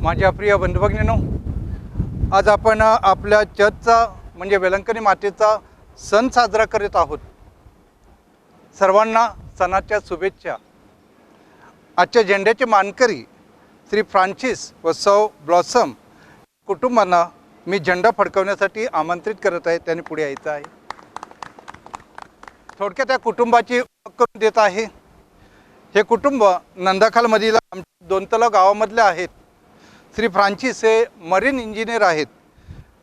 माझ्या प्रिय बंधुभगिनींनो, आज आपण आपल्या चर्चचा म्हणजे वेलंकनी मातेचा सण साजरा करत आहोत. सर्वांना सणाच्या शुभेच्छा. आजच्या झेंड्याचे मानकरी श्री फ्रान्सिस व सौ ब्लॉसम कुटुंबांना मी झेंडा फडकवण्यासाठी आमंत्रित करत आहे. त्यांनी पुढे यायचं आहे. थोडक्यात त्या कुटुंबाची ओळख करून देत आहे. हे कुटुंब नंदाखालमधील दोनतलाव गावामधले आहेत. श्री फ्रान्सिस हे मरीन इंजिनियर आहेत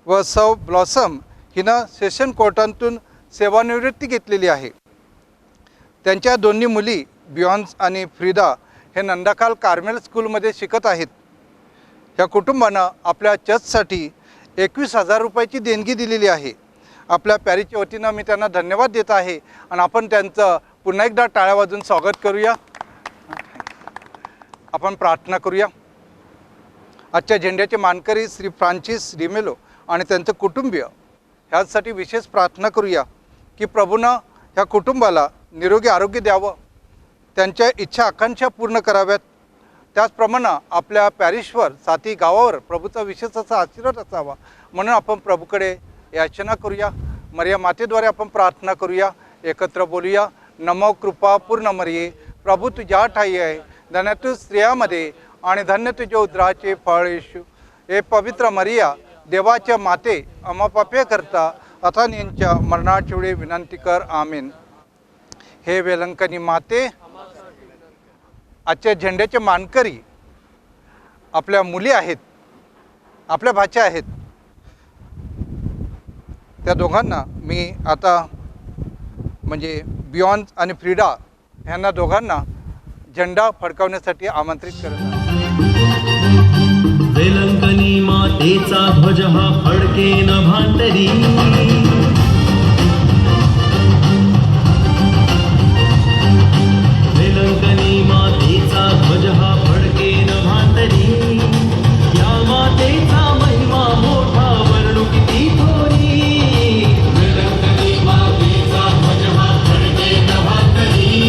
व सौ ब्लॉसम हिनं सेशन कोर्टातून सेवानिवृत्ती घेतलेली आहे. त्यांच्या दोन्ही मुली बियॉन्स आणि फ्रीदा हे नंदाखाल कार्मेल स्कूलमध्ये शिकत आहेत. या कुटुंबानं आपल्या चर्चसाठी 21,000 रुपयाची देणगी दिलेली आहे. आपल्या पॅरिसच्या वतीनं मी त्यांना धन्यवाद देत आहे आणि आपण त्यांचं पुन्हा एकदा टाळ्या वाजवून स्वागत करूया. आपण प्रार्थना करूया. आजच्या झेंड्याचे मानकरी श्री फ्रान्सिस डिमेलो आणि त्यांचं कुटुंबीय ह्यासाठी विशेष प्रार्थना करूया की प्रभूनं ह्या कुटुंबाला निरोगी आरोग्य द्यावं, त्यांच्या इच्छा आकांक्षा पूर्ण कराव्यात. त्याचप्रमाणे आपल्या पॅरिसवर साथी गावावर प्रभूचा विशेष असा आशीर्वाद असावा म्हणून आपण प्रभूकडे याचना करूया. मरिया मातेद्वारे आपण प्रार्थना करूया. एकत्र बोलूया. नमो कृपा पूर्ण मरिये, प्रभू तुझ्या ठाई आहे, धन्य तू स्त्रियामध्ये आणि धन्य तुझे उदराचे फळ येशू. हे पवित्र मरिया, देवाच्या माते, आम्हा पापे करता आता यांच्या मरणाच्या वेळी विनंती कर. आमेन. हे वेलंकनी माते, आजच्या झेंड्याचे मानकरी आपल्या मुली आहेत, आपल्या भाच्या आहेत. त्या दोघांना मी आता म्हणजे बियॉन्स आणि फ्रीडा ह्यांना दोघांना झेंडा फडकावण्यासाठी आमंत्रित करत आहे. वेलंकनी मातेचा ध्वज हा फडकेन भांडरी, वेलंकनी मातेचा ध्वज हा फडकेन भांडरी. या मातेचा महिमा मोठा वर्णू किती थोरी. वेलंकनी मातेचा ध्वज हा फडकेन भांडरी.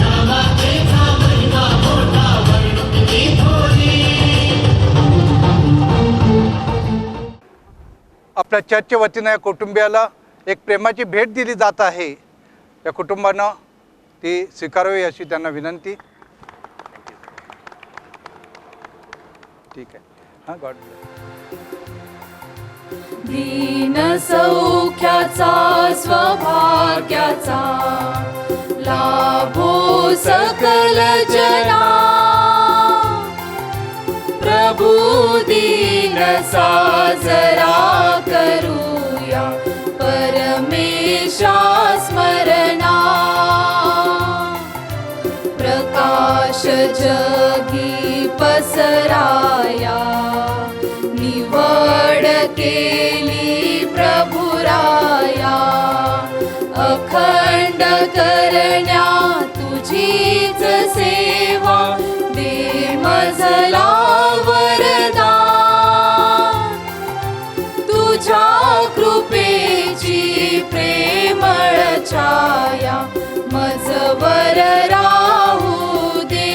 या मातेचा महिमा मोठा वर्णू किती थोरी. आपल्या चर्चच्या वतीनं या कुटुंबियाला एक प्रेमाची भेट दिली जात आहे. या कुटुंबानं ती स्वीकारावी अशी त्यांना विनंती. ठीक आहे. हां, गॉड दीन सौख्याचा स्वभाग्याचा लाभो सकल जना. प्रभु दीन साजरा करूया परमेशा स्मरणा. प्रकाश जगी पसराया निवड केली प्रभुराया. अखंड करण्या तुझीच सेवा दे मजला वरदान. तुझ्या कृपेची प्रेमळ छाया मजवर राहू दे.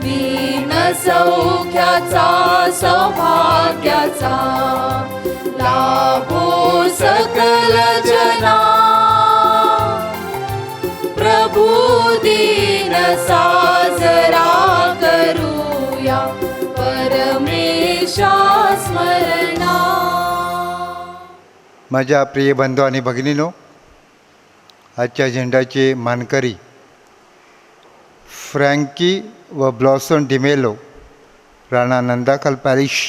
दीन सौख्याचा सौभाग्याचा लाभो सकल जना. प्रभु दीन साजरा करूया परमेशा स्मरणा. माझ्या प्रिय बंधू आणि भगिनीनो, आजच्या झेंड्याचे मानकरी फ्रँकी व ब्लॉसम डिमेलो राणा नंदाखाल पॅरिस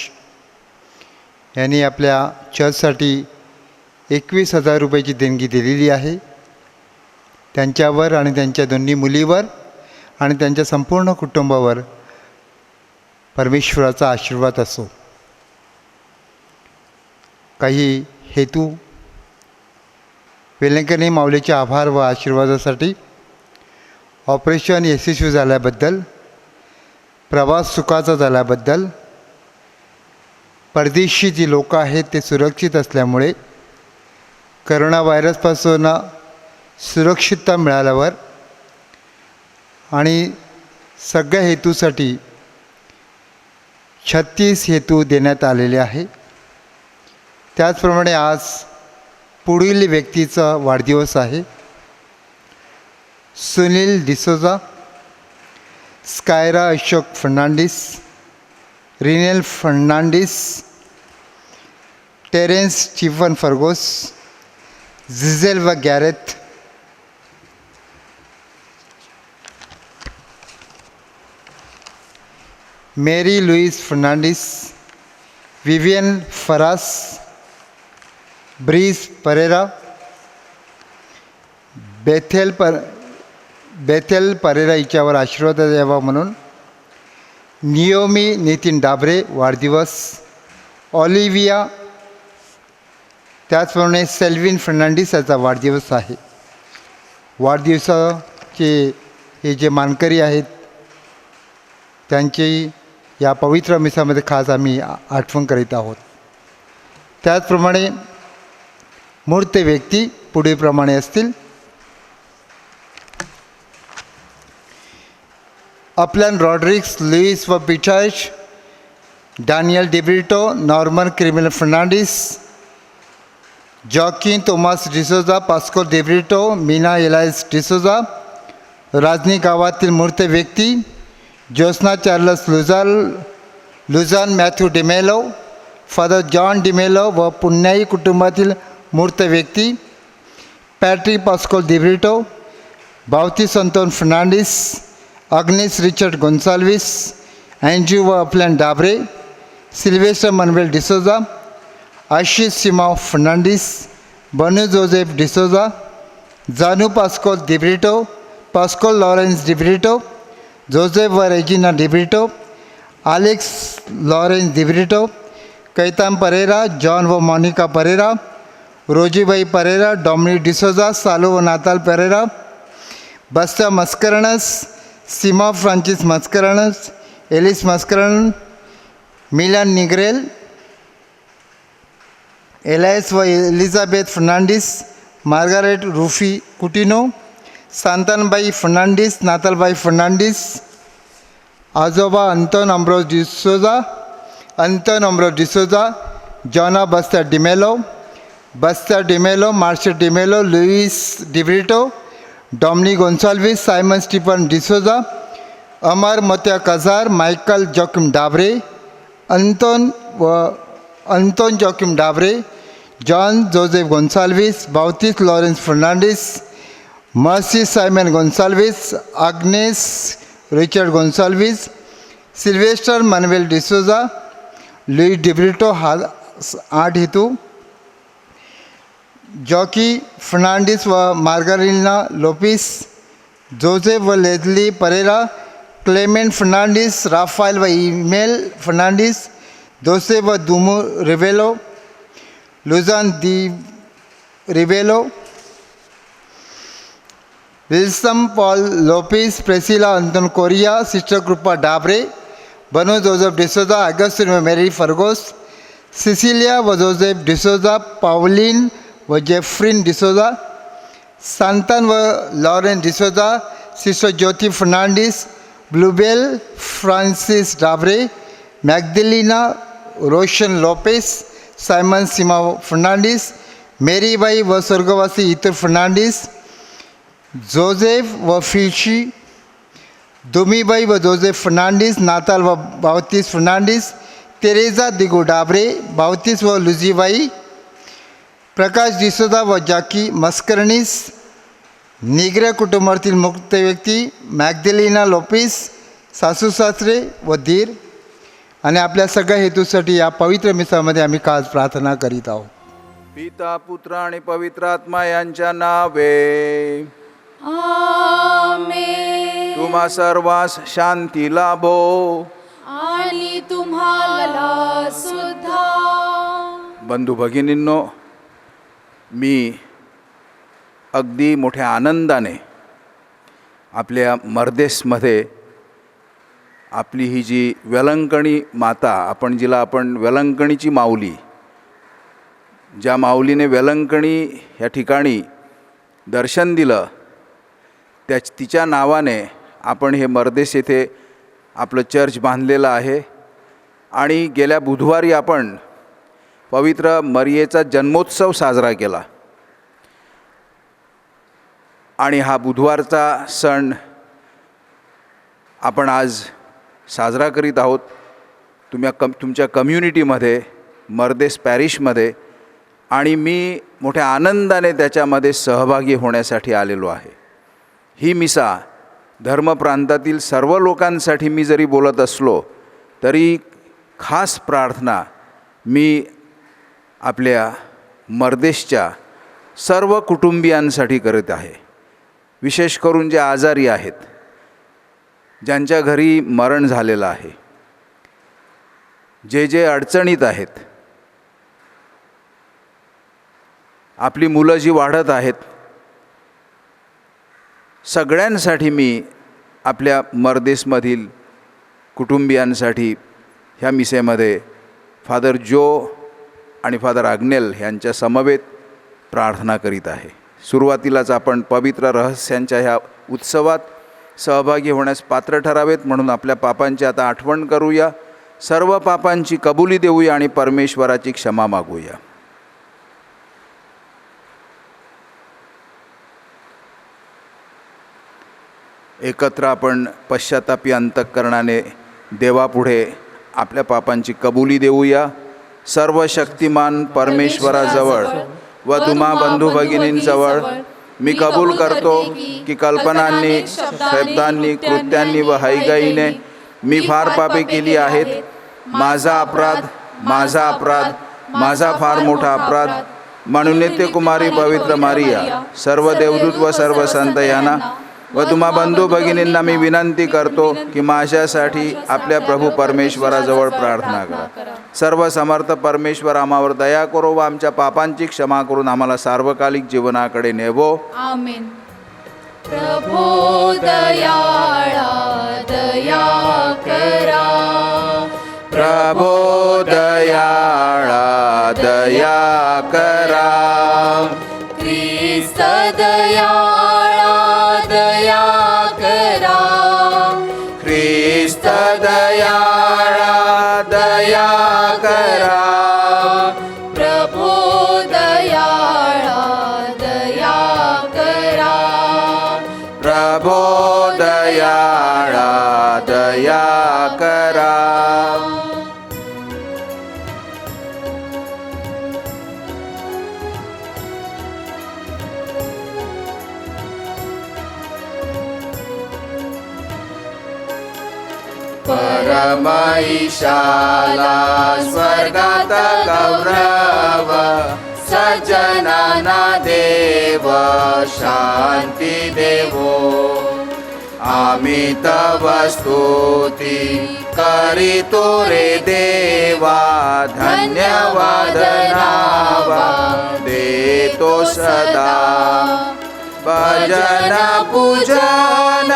यांनी आपल्या चर्चसाठी 21,000 रुपयाची देणगी दिलेली आहे. त्यांच्यावर आणि त्यांच्या दोन्ही मुलीवर आणि त्यांच्या संपूर्ण कुटुंबावर परमेश्वराचा आशीर्वाद असो. काही हेतू वेलंकनी माऊलीचे आभार व आशीर्वादासाठी, ऑपरेशन यशस्वी झाल्याबद्दल, प्रवास सुखाचा झाल्याबद्दल, परदेशी जी लोक आहेत ते सुरक्षित असल्यामुळे, करोना व्हायरसपासून सुरक्षितता मिळाल्यावर आणि सगळ्या हेतूसाठी 36 हेतू देण्यात आलेले आहे. त्याचप्रमाणे आज पुढील व्यक्तीचा वाढदिवस आहे. Sunil D'Souza, Skyra Ashok Fernandes, Rinel Fernandes, Terrence Stephen Fargose, झिझेल्वा Gareth, Mary Louis Fernandes, Vivian Faras, Breeze Pereira, Bethel Pereira हिच्यावर आशीर्वाद द्यावा म्हणून नियोमी नितीन डाबरे वाढदिवस, ऑलिव्हिया, त्याचप्रमाणे सेल्विन फर्नांडिस याचा वाढदिवस आहे. वाढदिवसाचे हे जे मानकरी आहेत त्यांची या पवित्र मिसामध्ये खास आम्ही आठवण करीत आहोत. त्याचप्रमाणे मूर्त व्यक्ती पुढीलप्रमाणे असतील. अपलन रॉड्रिक्स, लुईस व पिचार्च, डॅनियल डिब्रिटो, नॉर्मन क्रिमिनल Fernandes, Joaquim Tomas D'Souza, Pasco D'Britto, Meena Elias D'Souza. राजनी गावातील मूर्त व्यक्ती Jyotsna Charles Luzan Mathew D'Mello, Father John D'Mello व पुण्याई कुटुंबातील मूर्त व्यक्ती Patrick Pasco D'Britto, Bavtis Anton Fernandes, Agnes Richard Gonsalves, Andrew व Aplan Dabre, Sylvester Manuel D'Souza, Ashish Simao Fernandes, Banu Joseph D'Souza, Janu Pasco D'Britto, Pasco Lawrence D'Britto, Joseph व Regina D'Britto, Alex Lawrence डिब्रिटो, Caitan Pereira, John व Monica Pereira, रोजीबाई Pereira, Dominic D'Souza, Salo व Natal Pereira, Basta Mascarenhas, Seema Francis Mascarenhas, Alice Mascaren, Milan Nigrel, Elias व Elizabeth Fernandes, Margaret Rufi Coutinho, सांतानबाई Fernandes, नातालबाई Fernandes, आजोबा Anton Ambrose D'Souza, Jona Basta D'Mello, Marshal D'Mello, Louis D'Britto, Dominic Gonsalves, Simon Stephen D'Souza, Amar Motya Kazar, Michael Joaquim Dabre, Anton Joaquim Dabre, John Joseph Gonsalves, Bavtis Lawrence Fernandes, Mercy Simon Gonsalves, Agnes Richard Gonsalves, Sylvester Manuel D'Souza, Louis डिब्रिटो हा 8 हेतू, jockey Fernandes व मार्गारिना Lopes, Joseph व Leslie Pereira, Clement Fernandes, Rafael व Emil Fernandes, Joseph व Dumo रिवेलो, Luzan दी रिवेलो, Wilson Paul Lopes, Priscilla Anton Correa, sister Kripa Dabre, Banu Joseph D'Souza, Augustine व मेरी फर्गोस, सिसिलिया व जोसेफ डिसोजा, पावलिन व जेफ्रिन डिसोजा, सांतान व Lauren D'Souza, sister Jyoti Fernandes, Bluebell Francis Dabre, Magdalina Roshan Lopes, Simon Seema Fernandes, मेरीबाई व स्वर्गवासी इतर फर्नांडिस, जोसेफ व फिल्शी, दोमीबाई व जोसेफ फर्नांडिस, नाताल व बावतीस फर्नांडिस, तेरेजा दिगो डाबरे, बावतीस व लुझीबाई, प्रकाश डिसोजा व जॉकी मस्करनिस, निग्रे कुटुंबातील मुक्त व्यक्ती मॅग्दलिना लोपिस, सासू सासरे व धीर. आणि आपल्या सगळ्या हेतूसाठी या पवित्र मिसामध्ये आम्ही खास प्रार्थना करीत आहोत. पिता पुत्र आणि पवित्र आत्मा यांच्या नावे. आमेन. तुम्हा सर्वांस शांती लाभो. आणि तुम्हाला सुद्धा. बंधू भगिनींनो, मी अगदी मोठ्या आनंदाने आपल्या मर्देसमध्ये आपली ही जी वेलंकणी माता, जिला आपण वेलंकणीची माऊली, ज्या माऊलीने वेलंकणी या ठिकाणी दर्शन दिलं, तिच्या नावाने आपण हे मर्देस येथे आपलं चर्च बांधलेलं आहे. आणि गेल्या बुधवारी आपण पवित्र मरियेचा जन्मोत्सव साजरा केला आणि हा बुधवारचा सण आपण आज साजरा करीत आहोत. तुमच्या कम्युनिटीमध्ये, मर्देस पॅरिशमध्ये, आणि मी मोठ्या आनंदाने त्याच्यामध्ये सहभागी होण्यासाठी आलेलो आहे. ही मिसा धर्मप्रांतातील सर्व लोकांसाठी मी जरी बोलत असलो तरी खास प्रार्थना मी आपल्या मर्देशच्या सर्व कुटुंबियांसाठी करत आहे. विशेष करून जे आजारी आहेत, ज्यांच्या घरी मरण झालेलं आहे, जे अडचणीत आहेत, आपली मुलं जी वाढत आहेत, सगळ्यांसाठी मी आपल्या मर्देसमधील कुटुंबियांसाठी ह्या मिसेमध्ये फादर जो आणि फादर आग्नेल यांच्या समवेत प्रार्थना करीत आहे. सुरुवातीलाच आपण पवित्र रहस्यांच्या ह्या उत्सवात सहभागी होण्यास पात्र ठरावेत म्हणून आपल्या पापांची आता आठवण करूया, सर्व पापांची कबुली देऊया आणि परमेश्वराची क्षमा मागूया. एकत्र आपण पश्चातापी अंतःकरणाने देवापुढे आपल्या पापांची कबुली देऊया. सर्व शक्तिमान परमेश्वराजवळ व तुम्हा बंधू भगिनींजवळ मी कबूल करतो की कल्पनांनी, शब्दांनी, कृत्यांनी व हयगईने मी फार पापे केली आहेत. माझा अपराध, माझा फार मोठा अपराध. म्हणून नित्यकुमारी पवित्र मारिया, सर्व देवदूत व सर्व संत यांना व तुम्हा बंधू भगिनींना मी विनंती करतो की माझ्यासाठी आपल्या प्रभू परमेश्वराजवळ प्रार्थना करा. सर्व समर्थ परमेश्वर आम्हावर दया करो व आमच्या पापांची क्षमा करून आम्हाला सार्वकालिक जीवनाकडे नेवो. आमेन. प्रभो दयाळा दया करा, प्रभो दयाळा दया करा, ख्रिस्त दयाळा दया करा, ख्रिस्त दयाळा दया करा, प्रभो दयाळा दया करा, प्रभो दयाळा दया करा. परमईशाला स्वर्गात गौरव, सज्जनांना देव शांती देवो. आम्ही तव स्तुती करीतो रे देवा, धन्यवाद नावा देतो सदा. भजन पूजन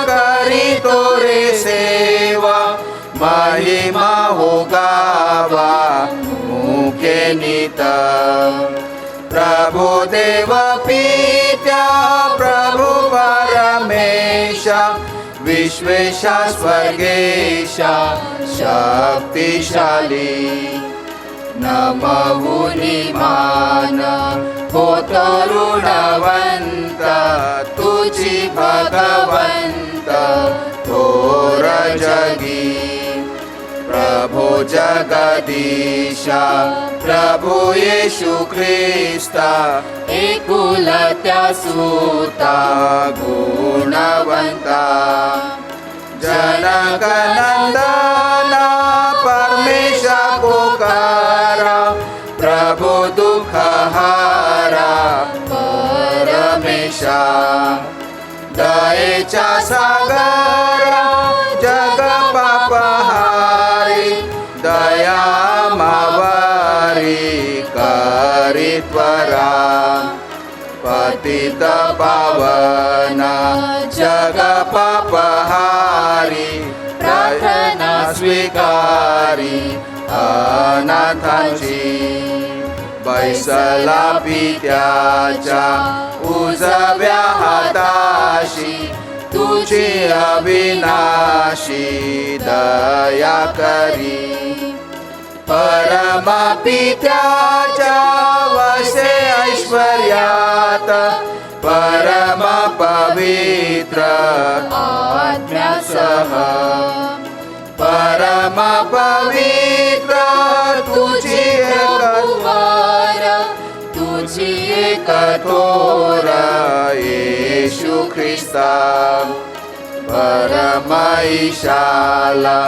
करीतो रे सेवा, महिमा हो गावा मुखे नित. प्रभु देव पित्या, प्रभु परमेशा, विश्वेशा स्वर्गेशा शक्तिशाली. नमहुनी मान हो तरुणवंत, तुझी भगवंत थोर जगी. प्रभु जगदीशा, प्रभु येशू ख्रिस्ता, एकुलत्या सुता गुणवंता. जनक नंदना परमेशा पोकारा, प्रभु दुःख हारा परमेशा. दयेच्या सागरा जग पापहारी, दया मावारी करी त्वरा. पतित पावना जग पापहारी, प्रार्थना स्वीकारी अनाथांची. बैसला पित्याच्या उजव्या हाताशी, तुझी अविनाशी दया करी. परमपित्याच्या वसे ऐश्वर्यात परम पवित्र आज्ञासह परम पवित्र तुझी प्रभुवर तुझी कठोर येशू ख्रिस्ता परम ईशाला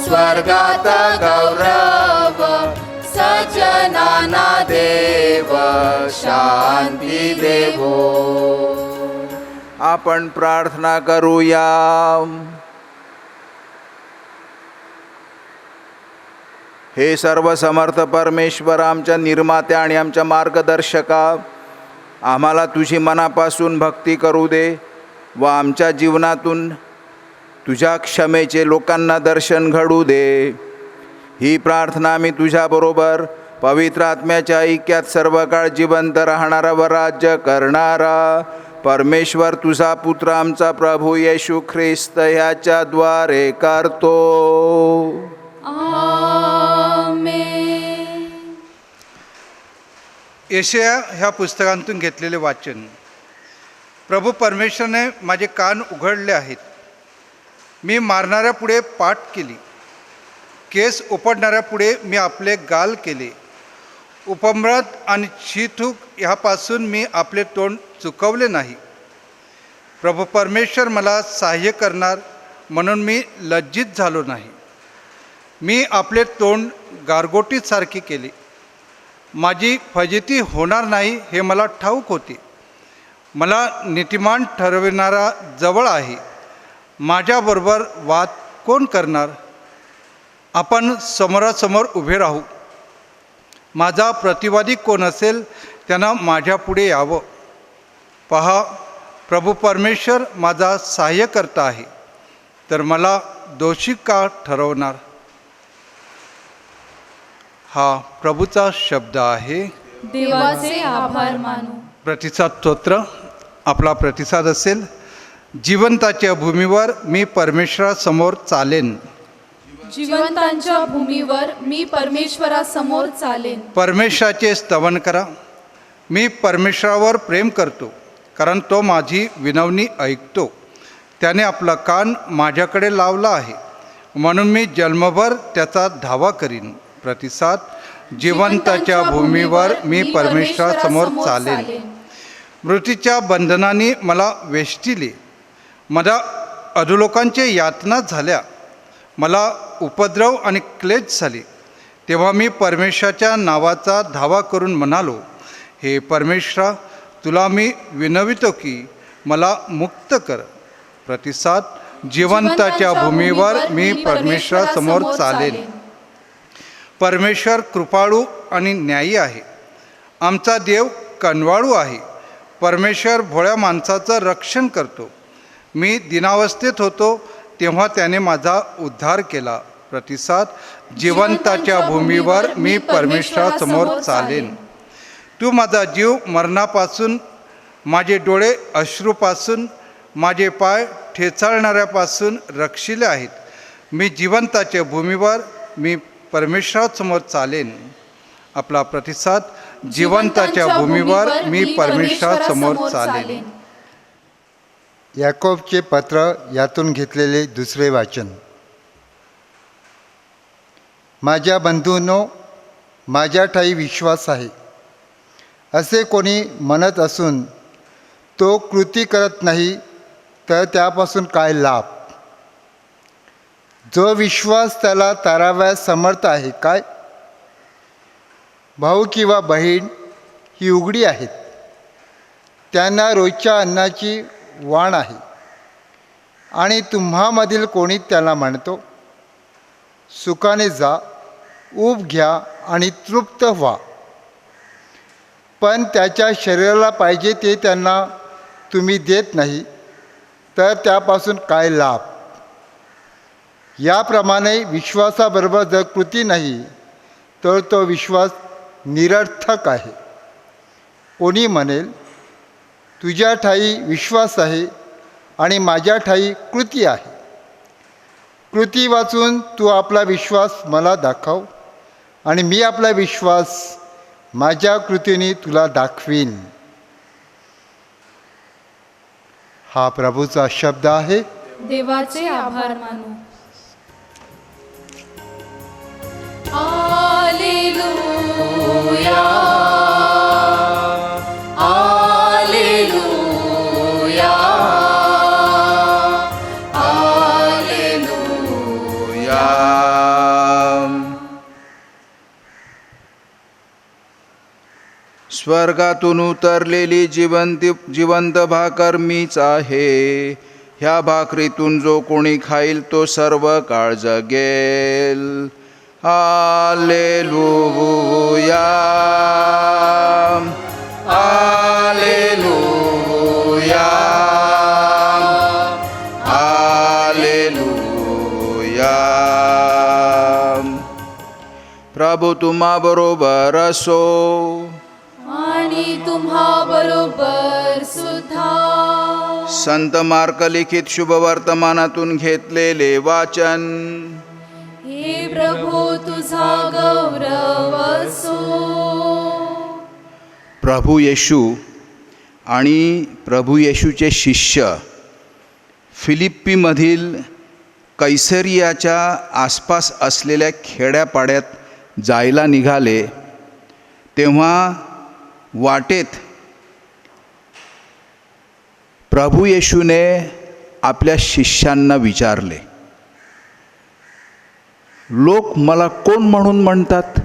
स्वर्गात गौरव सजनाना देव शांती देवो. आपण प्रार्थना करूया. हे सर्व समर्थ परमेश्वर, आमच्या निर्मात्या आणि आमच्या मार्गदर्शका, आम्हाला तुझी मनापासून भक्ती करू दे व आमच्या जीवनातून तुझ्या क्षमेचे लोकांना दर्शन घडू दे. ही प्रार्थना मी तुझ्याबरोबर पवित्र आत्म्याच्या ऐक्यात सर्व काळ जिवंत राहणारा व राज्य करणारा परमेश्वर तुझा पुत्र आमचा प्रभू येशू ख्रिस्त ह्याच्याद्वारे करतो. आमेन. यशया ह्या पुस्तकांतून घेतलेले वाचन. प्रभू परमेश्वरने माझे कान उघडले आहेत. मी मारणाऱ्यापुढे पाठ केली, केस उपडणाऱ्यापुढे मी आपले गाल केले. उपम्रत आणि छिथूक ह्यापासून मी आपले तोंड चुकवले नाही. प्रभू परमेश्वर मला सहाय्य करणार म्हणून मी लज्जित झालो नाही. मी आपले तोंड गारगोटीसारखे केले. माझी फजिती होणार नाही हे मला ठाऊक होते. मला नीतिमान ठरविणारा जवळ आहे. माझ्याबरोबर वाद कोण करणार? आपण समोरासमोर उभे राहू. माझा प्रतिवादी कोण असेल त्यांना माझ्यापुढे यावं. पहा, प्रभू परमेश्वर माझा सहाय्यकर्ता आहे, तर मला दोषी का ठरवणार? हा प्रभूचा शब्द आहे. देवाचे आभार मानू. प्रतिसाद स्तोत्र. आपला प्रतिसाद असेल, जिवंताच्या भूमीवर मी परमेश्वरासमोर चालेन. जिवंतांच्या भूमीवर मी परमेश्वरासमोर चालेन. परमेश्वराचे स्तवन करा. मी परमेश्वरावर प्रेम करतो, कारण तो माझी विनवणी ऐकतो. त्याने आपला कान माझ्याकडे लावला आहे, म्हणून मी जन्मभर त्याचा धावा करीन. प्रतिसाद. जिवंताच्या भूमीवर मी परमेश्वरासमोर चालेन. मृत्यूच्या बंधनाने मला वेष्टिले. मला अधोलोकांच्या यातना झाल्या. मला उपद्रव आणि क्लेश झाले. तेव्हा मी परमेश्वराच्या नावाचा धावा करून म्हणालो, हे परमेश्वरा, तुला मी विनवितो की मला मुक्त कर. प्रतिसाद. जिवंताच्या भूमीवर मी परमेश्वरासमोर चालेन. परमेश्वर कृपाळू आणि न्यायी आहे. आमचा देव कनवाळू आहे. परमेश्वर भोळ्या माणसाचं रक्षण करतो. मी दिनावस्थेत होतो तेव्हा त्याने माझा उद्धार केला. प्रतिसाद. जिवंताच्या भूमीवर मी परमेश्वरासमोर चालेन. तू माझा जीव मरणापासून, माझे डोळे अश्रूपासून, माझे पाय ठेचाळणाऱ्यापासून रक्षिले आहेत. मी जिवंताच्या भूमीवर मी परमेश्वरासमोर चालेन. आपला प्रतिसाद. जिवंताच्या भूमीवर मी परमेश्वरासमोर चालेन. याकोबचे पत्र यातून घेतलेले दुसरे वाचन. माझ्या बंधूंनो, माझ्या ठायी विश्वास आहे असे कोणी म्हणत असून तो कृती करत नाही, तर त्यापासून काय लाभ? जो विश्वास त्याला ताराव्यास समर्थ आहे काय? भाऊ किंवा बहीण ही उघडी आहेत. त्यांना रोजच्या अन्नाची वाण आहे. आणि तुम्हामधील कोणी त्याला म्हणतो, सुखाने जा, ऊब घ्या आणि तृप्त व्हा, पण त्याच्या शरीराला पाहिजे ते त्यांना तुम्ही देत नाही, तर त्यापासून काय लाभ? याप्रमाणे विश्वासाबरोबर जर कृती नाही, तर तो विश्वास निरर्थक आहे. कोणी म्हणेल, तुझ्या ठायी विश्वास आहे आणि माझ्या ठायी कृती आहे. कृती वाचून तू आपला विश्वास मला दाखव. आणि मी आपला विश्वास माझ्या कृतीने तुला दाखवीन. हा प्रभूचा शब्द आहे. देवाचे आभार मानू. Hallelujah, hallelujah, hallelujah. स्वर्गातून उतरलेली जिवंत भाकर मीच आहे. ह्या भाकरीतून जो कोणी खाईल तो सर्व काळ जगेल. Hallelujah, hallelujah, hallelujah. प्रभू तुम्हा बरोबर असो आणि तुम्हा बरोबर सुद्धा. संत मार्क लिखित शुभवर्तमानातून घेतलेले वाचन. हे प्रभू तुझा गौरव असो. प्रभू येशू आणि प्रभू येशूचे शिष्य फिलिप्पीमधील कैसरियाच्या आसपास असलेल्या खेड्यापाड्यात जायला निघाले तेव्हा वाटेत प्रभू येशूने आपल्या शिष्यांना विचारले, लोक मला कोण म्हणून म्हणतात?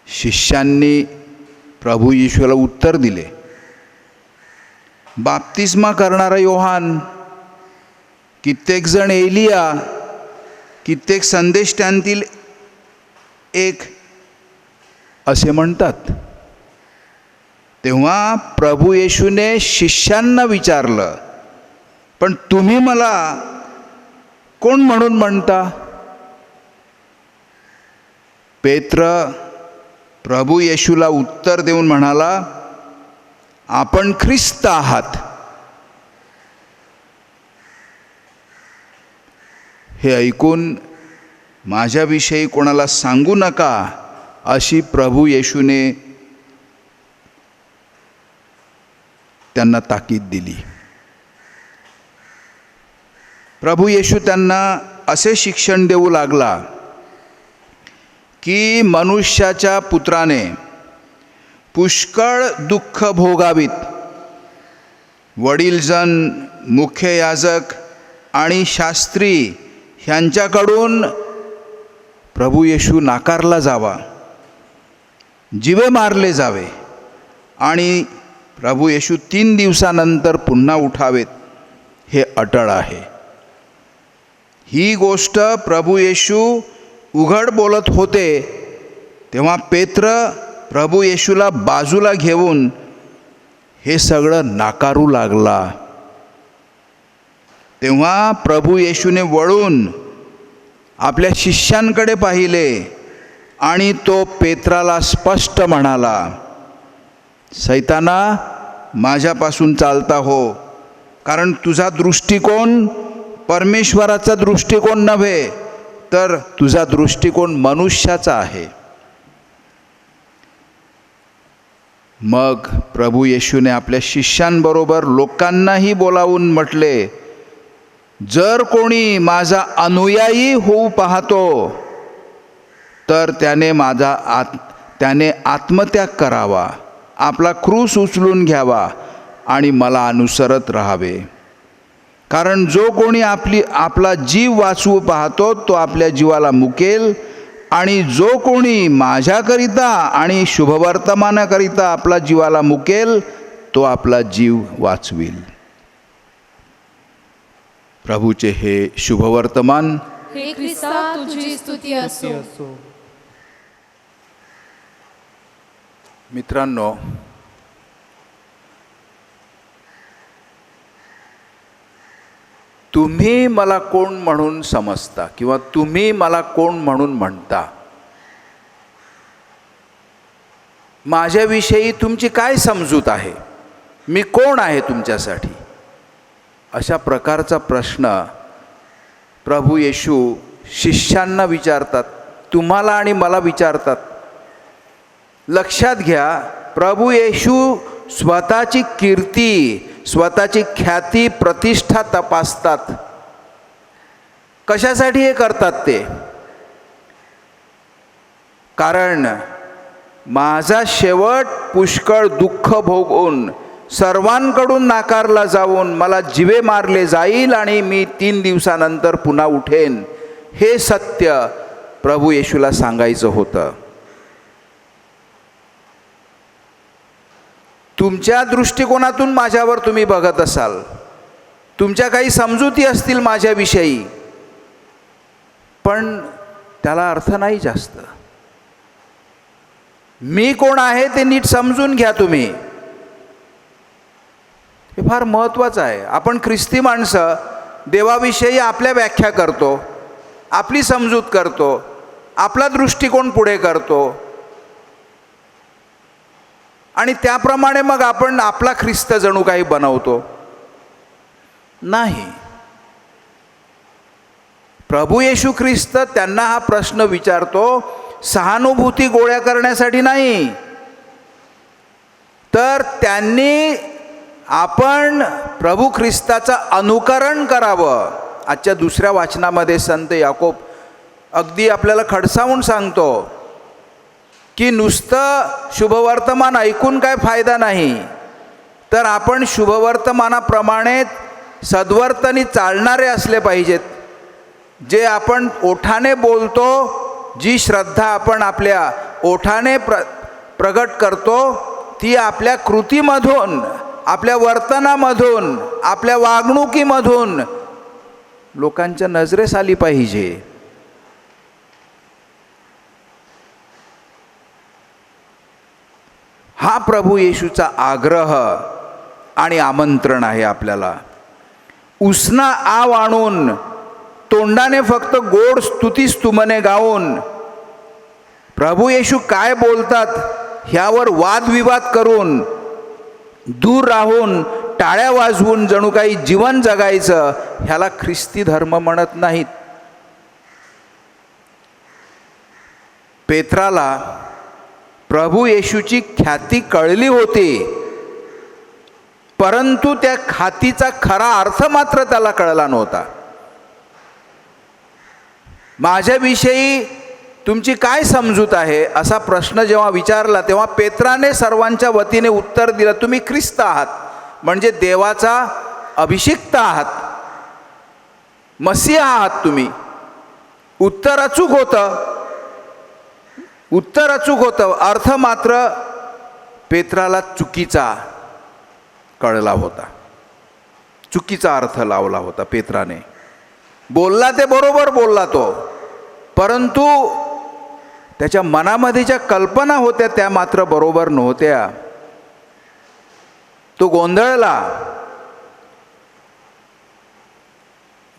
शिष्यांनी प्रभू येशूला उत्तर दिले, बाप्तिस्मा करणारा योहान, कित्येक जण एलिया, कित्येक संदेष्टांतील एक असे म्हणतात. तेव्हा प्रभू येशूने शिष्यांना विचारलं, पण तुम्ही मला कोण म्हणून म्हणता? पेत्र प्रभू येशूला उत्तर देऊन म्हणाला, आपण ख्रिस्त आहात. हे ऐकून माझ्याविषयी कोणाला सांगू नका अशी प्रभू येशूने त्यांना ताकीद दिली. प्रभू येशू त्यांना असे शिक्षण देऊ लागला की मनुष्याच्या पुत्राने पुष्कळ दुःख भोगावीत. वडीलजन, मुख्य याजक आणि शास्त्री ह्यांच्याकडून प्रभू येशू नाकारला जावा, जीवे मारले जावे आणि प्रभू येशू 3 दिवसानंतर पुन्हा उठावेत, हे अटळ आहे. ही गोष्ट प्रभू येशू उघड बोलत होते तेव्हा पेत्र प्रभू येशूला बाजूला घेऊन हे सगळं नाकारू लागला. तेव्हा प्रभू येशूने वळून आपल्या शिष्यांकडे पाहिले आणि तो पेत्राला स्पष्ट म्हणाला, सैताना, माझ्यापासून चालता हो, कारण तुझा दृष्टिकोन परमेश्वराचा दृष्टिकोन नव्हे, तर तुझा दृष्टिकोन मनुष्याचा आहे. मग प्रभू येशूने आपल्या शिष्यांबरोबर लोकांनाही बोलावून म्हटले, जर कोणी माझा अनुयायी होऊ पाहतो तर त्याने आत्मत्याग करावा, आपला क्रूस उचलून घ्यावा आणि मला अनुसरत राहावे. कारण जो कोणी आपला जीव वाचवू पाहतो तो आपल्या जीवाला मुकेल, आणि जो कोणी माझ्याकरिता आणि शुभवर्तमानाकरिता आपला जीवाला मुकेल तो आपला जीव वाचवेल. प्रभूचे हे शुभवर्तमान. हे ख्रिस्ता तुझी स्तुती असो. मित्रांनो, तुम्ही मला कोण म्हणून समजता किंवा तुम्ही मला कोण म्हणून म्हणता? माझ्याविषयी तुमची काय समजूत आहे? मी कोण आहे तुमच्यासाठी? अशा प्रकारचा प्रश्न प्रभू येशू शिष्यांना विचारतात, तुम्हाला आणि मला विचारतात. लक्षात घ्या, प्रभू येशू स्वतःची कीर्ती, स्वतःची ख्याती, प्रतिष्ठा तपासतात. कशासाठी हे करतात ते? कारण माझा शेवट पुष्कळ दुःख भोगून सर्वांकडून नाकारला जाऊन मला जिवे मारले जाईल आणि मी 3 दिवसानंतर पुन्हा उठेन, हे सत्य प्रभू येशूला सांगायचं होतं. तुमच्या दृष्टिकोनातून माझ्यावर तुम्ही बघत असाल, तुमच्या काही समजुती असतील माझ्याविषयी, पण त्याला अर्थ नाही जास्त. मी कोण आहे ते नीट समजून घ्या तुम्ही. हे फार महत्त्वाचं आहे. आपण ख्रिस्ती माणसं देवाविषयी आपल्या व्याख्या करतो, आपली समजूत करतो, आपला दृष्टिकोन पुढे करतो आणि त्याप्रमाणे मग आपण आपला ख्रिस्त जणू काही बनवतो. नाही. प्रभू येशू ख्रिस्त त्यांना हा प्रश्न विचारतो सहानुभूती गोळा करण्यासाठी नाही, तर त्यांनी आपण प्रभू ख्रिस्ताचं अनुकरण करावं. आजच्या दुसऱ्या वाचनामध्ये संत याकोब अगदी आपल्याला खडसावून सांगतो की नुसतं शुभवर्तमान ऐकून काय फायदा नाही, तर आपण शुभवर्तमानाप्रमाणे सद्वर्तनी चालणारे असले पाहिजेत. जे आपण ओठाने बोलतो, जी श्रद्धा आपण आपल्या ओठाने प्रगट करतो, ती आपल्या कृतीमधून, आपल्या वर्तनामधून, आपल्या वागणुकीमधून लोकांच्या नजरेस आली पाहिजे. हा प्रभू येशूचा आग्रह आणि आमंत्रण आहे आपल्याला. उसना आव आणून तोंडाने फक्त गोड स्तुतिस्तुमने गाऊन प्रभू येशू काय बोलतात ह्यावर वादविवाद करून, दूर राहून, टाळ्या वाजवून जणू काही जीवन जगायचं, ह्याला ख्रिस्ती धर्म म्हणत नाहीत. पेत्राला प्रभू येशूची ख्याती कळली होती, परंतु त्या ख्यातीचा खरा अर्थ मात्र त्याला कळला नव्हता. माझ्याविषयी तुमची काय समजूत आहे असा प्रश्न जेव्हा विचारला, तेव्हा पेत्राने सर्वांच्या वतीने उत्तर दिलं, तुम्ही ख्रिस्त आहात, म्हणजे देवाचा अभिषिक्त आहात, मसीहा आहात तुम्ही. उत्तर अचूक होतं, अर्थ मात्र पेत्राला चुकीचा कळला होता, चुकीचा अर्थ लावला होता पेत्राने. बोलला ते बरोबर बोलला तो, परंतु त्याच्या मनामध्ये ज्या कल्पना होत्या त्या मात्र बरोबर नव्हत्या. तो गोंधळला.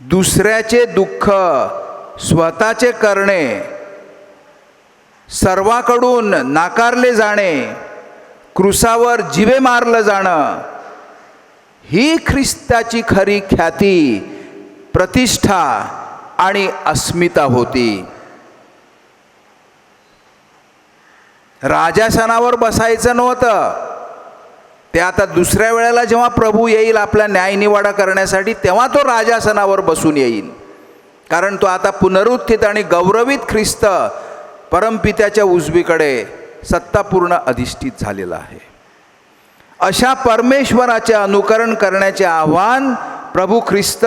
दुसऱ्याचे दुःख स्वतःचे करणे, सर्वांकडून नाकारले जाणे, क्रूसावर जिवे मारलं जाणं, ही ख्रिस्ताची खरी ख्याती, प्रतिष्ठा आणि अस्मिता होती. राजासनावर बसायचं नव्हतं ते. आता दुसऱ्या वेळेला जेव्हा प्रभू येईल आपला न्यायनिवाडा करण्यासाठी, तेव्हा तो राजासनावर बसून येईल. कारण तो आता पुनरुत्थित आणि गौरवित ख्रिस्त परमपित्याच्या उजवीकडे सत्तापूर्ण अधिष्ठित झालेला आहे. अशा परमेश्वराचे अनुकरण करण्याचे आव्हान प्रभू ख्रिस्त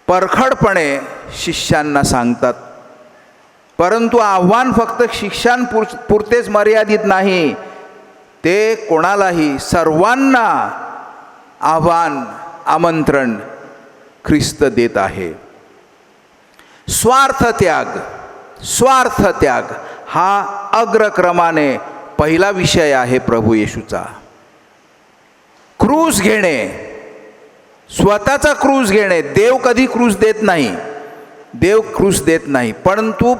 परखडपणे शिष्यांना सांगतात. परंतु आव्हान फक्त शिष्यांपुरतेच मर्यादित नाही, ते कोणालाही, सर्वांना आव्हान, आमंत्रण ख्रिस्त देत आहे. स्वार्थ त्याग हा अग्रक्रमाने पहिला विषय आहे प्रभू येशूचा. क्रूस घेणे, स्वतःचा क्रूस घेणे. देव कधी क्रूस देत नाही, परंतु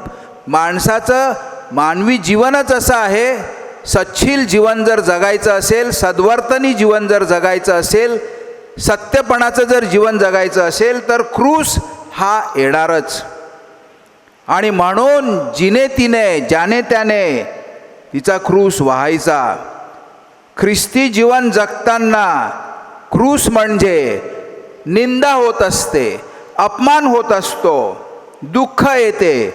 माणसाचं मानवी जीवनच असं आहे, सच्छील जीवन जर जगायचं असेल, सद्वर्तनी जीवन जर जगायचं असेल, सत्यपणाचं जर जीवन जगायचं असेल, तर क्रूस हा येणारच. आणि म्हणून जिने तिने ज्याने त्याने तिचा क्रूस वाहायचा. ख्रिस्ती जीवन जगताना क्रूस म्हणजे निंदा होत असते, अपमान होत असतो, दुःख येते,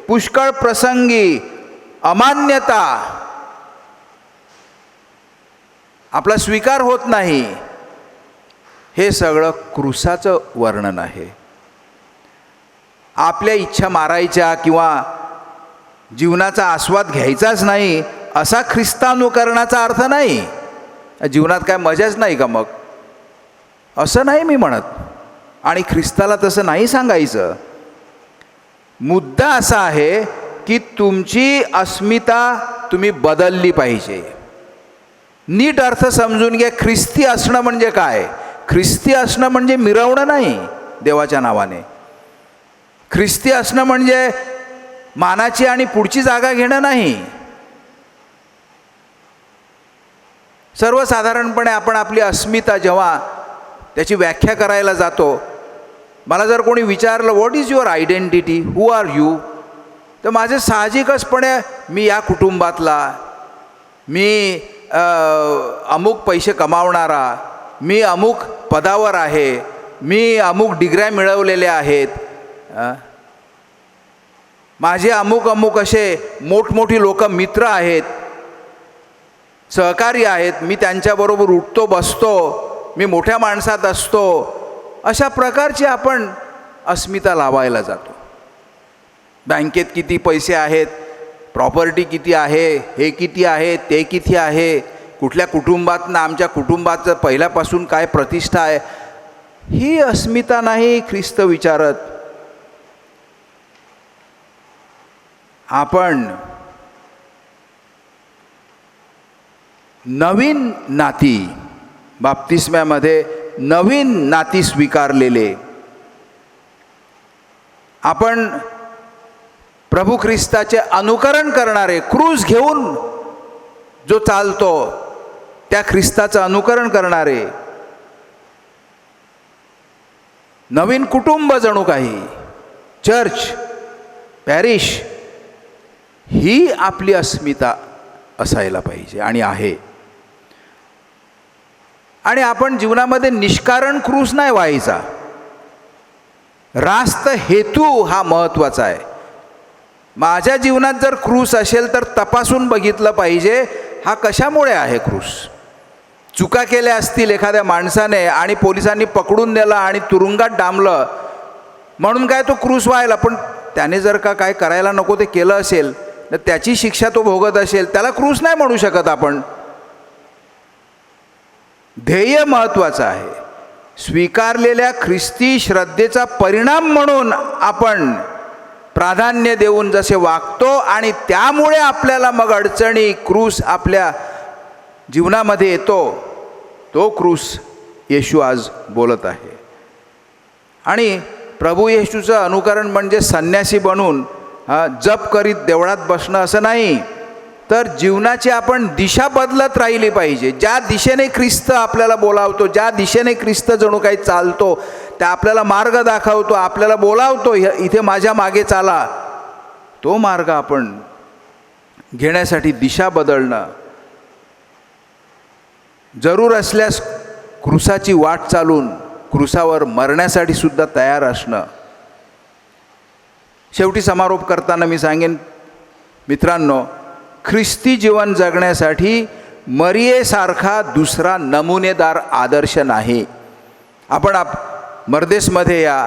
पुष्कळ प्रसंगी अमान्यता, आपला स्वीकार होत नाही. हे सगळं क्रूसाचं वर्णन आहे. आपल्या इच्छा मारायच्या किंवा जीवनाचा आस्वाद घ्यायचाच नाही असा ख्रिस्तानुकरणाचा अर्थ नाही. जीवनात काय मजाच नाही का मग, असं नाही मी म्हणत. आणि ख्रिस्ताला तसं नाही सांगायचं. मुद्दा असा आहे की तुमची अस्मिता तुम्ही बदलली पाहिजे. नीट अर्थ समजून घ्या. ख्रिस्ती असणं म्हणजे काय? ख्रिस्ती असणं म्हणजे मिरवणं नाही देवाच्या नावाने. ख्रिस्ती असणं म्हणजे मानाची आणि पुढची जागा घेणं नाही. सर्वसाधारणपणे आपण आपली अस्मिता जेव्हा त्याची व्याख्या करायला जातो, मला जर कोणी विचारलं what is your identity, who are you, तर माझे साहजिकचपणे मी या कुटुंबातला, मी अमुक पैसे कमावणारा, मी अमुक पदावर आहे, मी अमुक डिग्र्या मिळवलेल्या आहेत, माझे अमुक अमुक असे मोठमोठी लोक मित्र आहेत, सहकारी आहेत, मी त्यांच्याबरोबर उठतो बसतो, मी मोठ्या माणसात असतो, अशा प्रकारची आपण अस्मिता लावायला जातो. बँकेत किती पैसे आहेत, प्रॉपर्टी किती आहे, हे किती आहे, ते किती आहे, कुठल्या कुटुंबातनं, आमच्या कुटुंबाचं पहिल्यापासून काय प्रतिष्ठा आहे, ही अस्मिता नाही ख्रिस्त विचारत. आपण नवीन नाती, बाप्तिस्म्यामध्ये नवीन नाती स्वीकारलेले, आपण प्रभू ख्रिस्ताचे अनुकरण करणारे, क्रूस घेऊन जो चालतो त्या ख्रिस्ताचं अनुकरण करणारे, नवीन कुटुंब, जणू काही चर्च, पॅरिश, ही आपली अस्मिता असायला पाहिजे आणि आहे. आणि आपण जीवनामध्ये निष्कारण क्रूस नाही व्हायचा. रास्त हेतू हा महत्त्वाचा आहे. माझ्या जीवनात जर क्रूस असेल तर तपासून बघितलं पाहिजे हा कशामुळे आहे क्रूस. चुका केल्या असतील एखाद्या माणसाने आणि पोलिसांनी पकडून नेला आणि तुरुंगात डांबलं म्हणून काय तो क्रूस व्हायला, पण त्याने जर का काय करायला नको ते केलं असेल तर त्याची शिक्षा तो भोगत असेल, त्याला क्रूस नाही म्हणू शकत आपण. ध्येय महत्त्वाचं आहे. स्वीकारलेल्या ख्रिस्ती श्रद्धेचा परिणाम म्हणून आपण प्राधान्य देऊन जसे वागतो आणि त्यामुळे आपल्याला मग अडचणी, क्रूस आपल्या जीवनामध्ये येतो, तो क्रूस येशू आज बोलत आहे. आणि प्रभू येशूचं अनुकरण म्हणजे संन्यासी बनून जप करीत देवळात बसणं असं नाही, तर जीवनाची आपण दिशा बदलत राहिली पाहिजे. ज्या दिशेने ख्रिस्त आपल्याला बोलावतो, ज्या दिशेने ख्रिस्त जणू काही चालतो, त्या आपल्याला मार्ग दाखवतो, आपल्याला बोलावतो इथे माझ्या मागे चाला, तो मार्ग आपण घेण्यासाठी दिशा बदलणं, जरूर असल्यास क्रूसाची वाट चालून क्रूसावर मरण्यासाठी सुद्धा तयार असणं. शेवटी समारोप करताना मी सांगेन मित्रांनो, ख्रिस्ती जीवन जगण्यासाठी मरियेसारखा दुसरा नमुनेदार आदर्श नाही. आपण मर्देसमध्ये या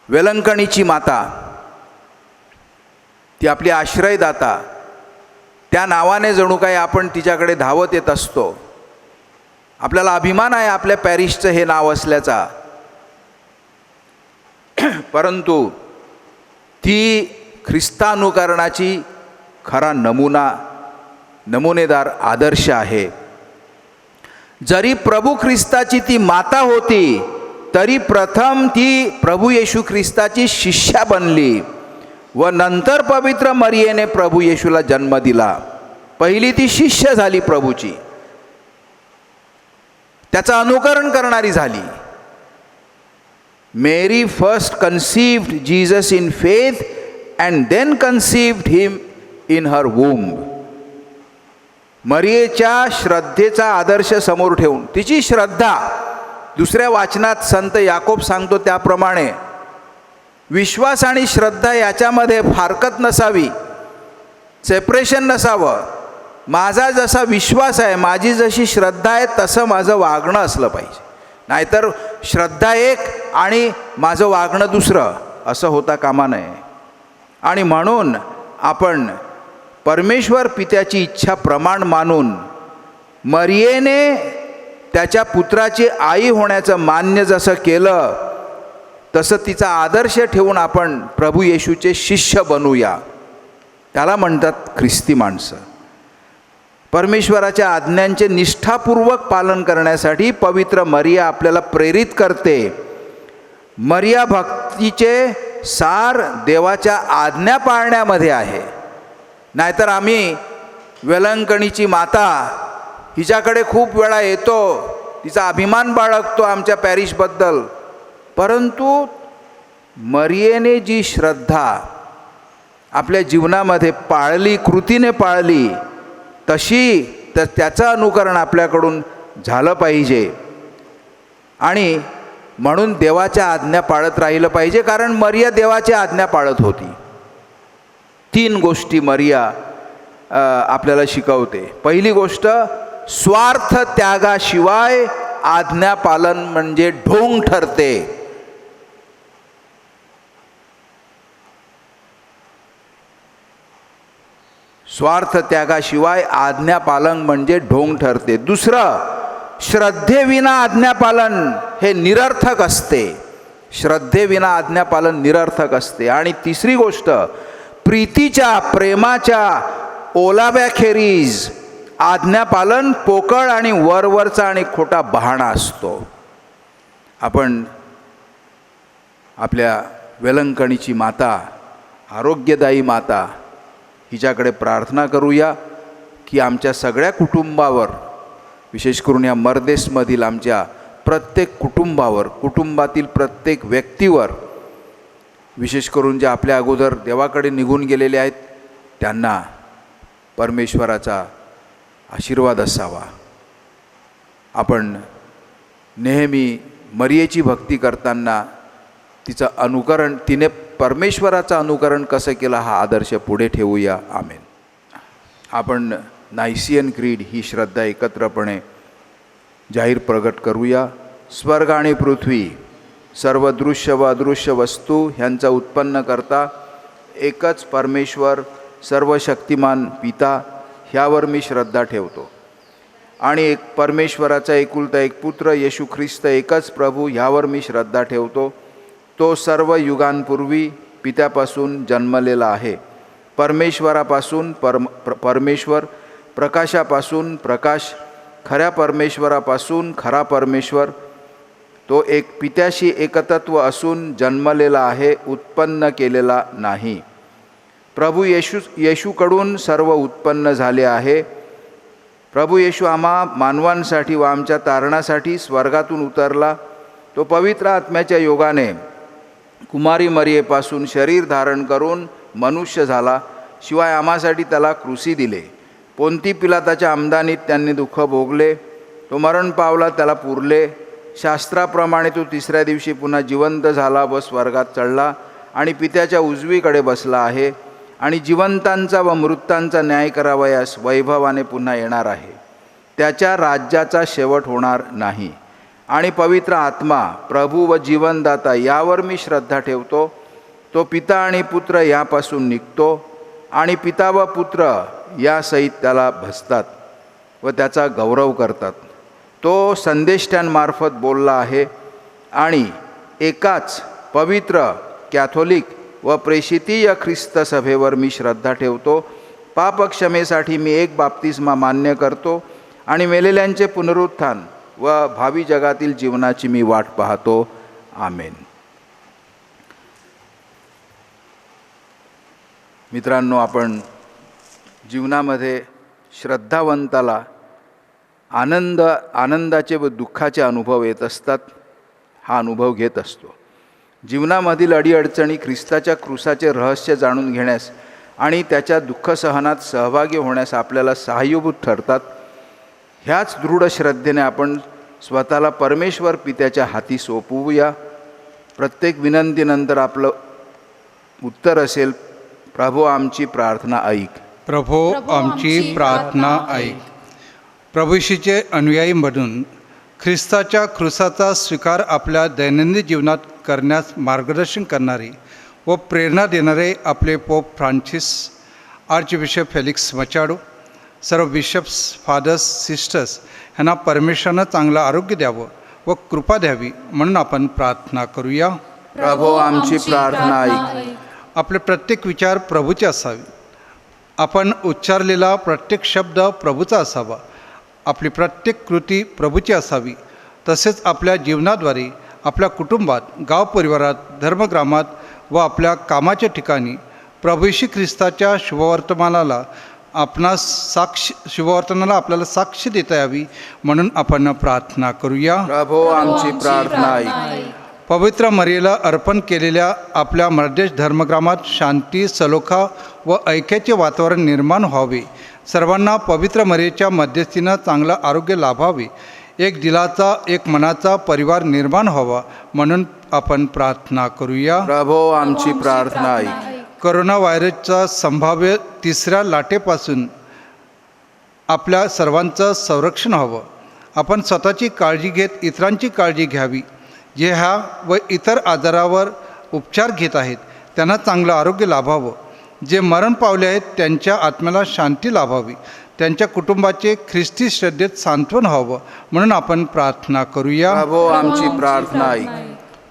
वेलंकणीची माता, ती आपली आश्रयदाता, त्या नावाने जणू काही आपण तिच्याकडे धावत येत असतो. आपल्याला अभिमान आहे आपल्या पॅरिसचं हे नाव असल्याचा, परंतु ती ख्रिस्तानुकरणाची खरा नमुनेदार आदर्श आहे. जरी प्रभू ख्रिस्ताची ती माता होती तरी प्रथम ती प्रभू येशू ख्रिस्ताची शिष्या बनली व नंतर पवित्र मरियेने प्रभू येशूला जन्म दिला. पहिली ती शिष्य झाली प्रभूची, त्याचं अनुकरण करणारी झाली. Mary first conceived Jesus in faith and then conceived him in her womb. मरियेच्या श्रद्धेचा आदर्श समोर ठेवून, तिची श्रद्धा, दुसऱ्या वाचनात संत याकोब सांगतो त्याप्रमाणे विश्वास आणि श्रद्धा याच्यामध्ये फारकत नसावी, सेपरेशन नसावं. माझा जसा विश्वास आहे, माझी जशी श्रद्धा आहे, तसं माझं वागणं असलं पाहिजे. नाहीतर श्रद्धा एक आणि माझं वागणं दुसरं असं होता कामा नये. आणि म्हणून आपण परमेश्वर पित्याची इच्छा प्रमाण मानून मरियेने त्याच्या पुत्राची आई होण्याचं मान्य जसं केलं, तसं तिचा आदर्श ठेवून आपण प्रभू येशूचे शिष्य बनूया. त्याला म्हणतात ख्रिस्ती माणसं. परमेश्वराच्या आज्ञांचे निष्ठापूर्वक पालन करण्यासाठी पवित्र मरिया आपल्याला प्रेरित करते. मरिया भक्तीचे सार देवाच्या आज्ञा पाळण्यामध्ये आहे. नाहीतर आम्ही वेलंकणीची माता हिच्याकडे खूप वेळा येतो, तिचा अभिमान बाळगतो आमच्या पॅरिशबद्दल, परंतु मरियेने जी श्रद्धा आपल्या जीवनामध्ये पाळली, कृतीने पाळली, तशी तर त्याचं अनुकरण आपल्याकडून झालं पाहिजे. आणि म्हणून देवाच्या आज्ञा पाळत राहिलं पाहिजे, कारण मरिया देवाच्या आज्ञा पाळत होती. 3 गोष्टी मरिया आपल्याला शिकवते. पहिली गोष्ट, स्वार्थ त्यागाशिवाय आज्ञा पालन म्हणजे ढोंग ठरते. स्वार्थ त्यागाशिवाय आज्ञापालन म्हणजे ढोंग ठरते. दुसरं, श्रद्धेविना आज्ञापालन हे निरर्थक असते. श्रद्धेविना आज्ञापालन निरर्थक असते. आणि तिसरी गोष्ट, प्रीतीच्या, प्रेमाच्या ओलाव्याखेरीज आज्ञापालन पोकळ आणि वरवरचा आणि खोटा बहाणा असतो. आपण आपल्या वेलंकणीची माता, आरोग्यदायी माता हिच्याकडे प्रार्थना करूया की आमच्या सगळ्या कुटुंबावर, विशेष करून या मर्देसमधील आमच्या प्रत्येक कुटुंबावर, कुटुंबातील प्रत्येक व्यक्तीवर, विशेष करून जे आपल्या अगोदर देवाकडे निघून गेलेले आहेत, त्यांना परमेश्वराचा आशीर्वाद असावा. आपण नेहमी मरियेची भक्ती करताना तिचं अनुकरण, तिने परमेश्वराचं अनुकरण कसं केलं हा आदर्श पुढे ठेवूया. आमेन. आपण नायसियन क्रीड ही श्रद्धा एकत्रपणे जाहीर प्रगट करूया. स्वर्ग आणि पृथ्वी, सर्व दृश्य व अदृश्य वस्तू ह्यांचा उत्पन्न करता एकच परमेश्वर, सर्व शक्तिमान पिता, ह्यावर मी श्रद्धा ठेवतो. आणि एक परमेश्वराचा एकुलता एक पुत्र येशू ख्रिस्त एकच प्रभू, ह्यावर मी श्रद्धा ठेवतो. तो सर्व युगांपूर्वी पित्यापासून जन्मलेला आहे. परमेश्वरापासून परमेश्वर, प्रकाशापासून प्रकाश, खऱ्या परमेश्वरापासून खरा परमेश्वर. तो एक पित्याशी एकतत्व असून जन्मलेला आहे, उत्पन्न केलेला नाही. प्रभू येशूकडून सर्व उत्पन्न झाले आहे. प्रभू येशू आम्हा मानवांसाठी व आमच्या तारणासाठी स्वर्गातून उतरला. तो पवित्र आत्म्याच्या योगाने कुमारी मरियेपासून शरीर धारण करून मनुष्य झाला. शिवाय आम्हासाठी त्याला क्रूसी दिले. पोंती पिलाताच्या आमदानीत त्यांनी दुःख भोगले. तो मरण पावला, त्याला पुरले. शास्त्राप्रमाणे तो 3ऱ्या दिवशी पुन्हा जिवंत झाला व स्वर्गात चढला आणि पित्याच्या उजवीकडे बसला आहे. आणि जिवंतांचा व मृतांचा न्याय करावयास वैभवाने पुन्हा येणार आहे. त्याच्या राज्याचा शेवट होणार नाही. आणि पवित्र आत्मा, प्रभू व जीवनदाता, यावर मी श्रद्धा ठेवतो. तो पिता आणि पुत्र यापासून निघतो आणि पिता व पुत्र या सहित त्याला भजतात व त्याचा गौरव करतात. तो संदेष्ट्यांमार्फत बोलला आहे. आणि एकाच पवित्र, कॅथोलिक व प्रेषितीय ख्रिस्त सभेवर मी श्रद्धा ठेवतो. पापक्षमेसाठी मी एक बाप्तिस्मा मान्य करतो आणि मेलेल्यांचे पुनरुत्थान व भावी जगातील जीवनाची मी वाट पाहतो. आमेन. मित्रांनो, आपण जीवनामध्ये श्रद्धावंताला आनंदाचे व दुःखाचे अनुभव येत असतात. हा अनुभव घेत असतो. जीवनामधील अडीअडचणी ख्रिस्ताच्या क्रूसाचे रहस्य जाणून घेण्यास आणि त्याच्या दुःखसहनात सहभागी होण्यास आपल्याला सहाय्यभूत ठरतात. ह्याच दृढ श्रद्धेने आपण स्वतःला परमेश्वर पित्याच्या हाती सोपवूया. प्रत्येक विनंतीनंतर आपलं उत्तर असेल, प्रभू आमची प्रार्थना ऐक. प्रभो आमची प्रार्थना ऐक. प्रभूशीचे अनुयायी म्हणून ख्रिस्ताच्या क्रूसाचा स्वीकार आपल्या दैनंदिन जीवनात करण्यास मार्गदर्शन करणारे व प्रेरणा देणारे आपले pope Francis, archbishop Felix Machado, सर्व बिशप्स, फादर्स, सिस्टर्स यांना परमेश्वरानं चांगलं आरोग्य द्यावं व कृपा द्यावी म्हणून आपण प्रार्थना करूया. प्रभो आमची प्रार्थना ऐक. आपले प्रत्येक विचार प्रभूचे असावे. आपण उच्चारलेला प्रत्येक शब्द प्रभूचा असावा. आपली प्रत्येक कृती प्रभूची असावी. तसेच आपल्या जीवनाद्वारे आपल्या कुटुंबात, गाव परिवारात, धर्मग्रामात व आपल्या कामाच्या ठिकाणी प्रभू येशू ख्रिस्ताच्या शुभवर्तमानाला आपल्याला साक्ष देता यावी म्हणून आपण प्रार्थना करूया. प्रभो आमची प्रार्थना ऐक. पवित्र मरियेला अर्पण केलेल्या आपल्या मर्देश धर्मग्रामात शांती, सलोखा व ऐक्याचे वातावरण निर्माण व्हावे. सर्वांना पवित्र मरियेच्या मध्यस्थीनं चांगलं आरोग्य लाभावे. एक दिलाचा, एक मनाचा परिवार निर्माण व्हावा म्हणून आपण प्रार्थना करूया. प्रभो आमची प्रार्थना ऐक. करोना व्हायरसच्या संभाव्य तिसऱ्या लाटेपासून आपल्या सर्वांचं संरक्षण व्हावं. आपण स्वतःची काळजी घेत इतरांची काळजी घ्यावी. जे ह्या व इतर आजारावर उपचार घेत आहेत त्यांना चांगलं आरोग्य लाभावं. जे मरण पावले आहेत त्यांच्या आत्म्याला शांती लाभावी. त्यांच्या कुटुंबाचे ख्रिस्ती श्रद्धेत सांत्वन व्हावं म्हणून आपण प्रार्थना करूया. प्रभो आमची प्रार्थना ऐक.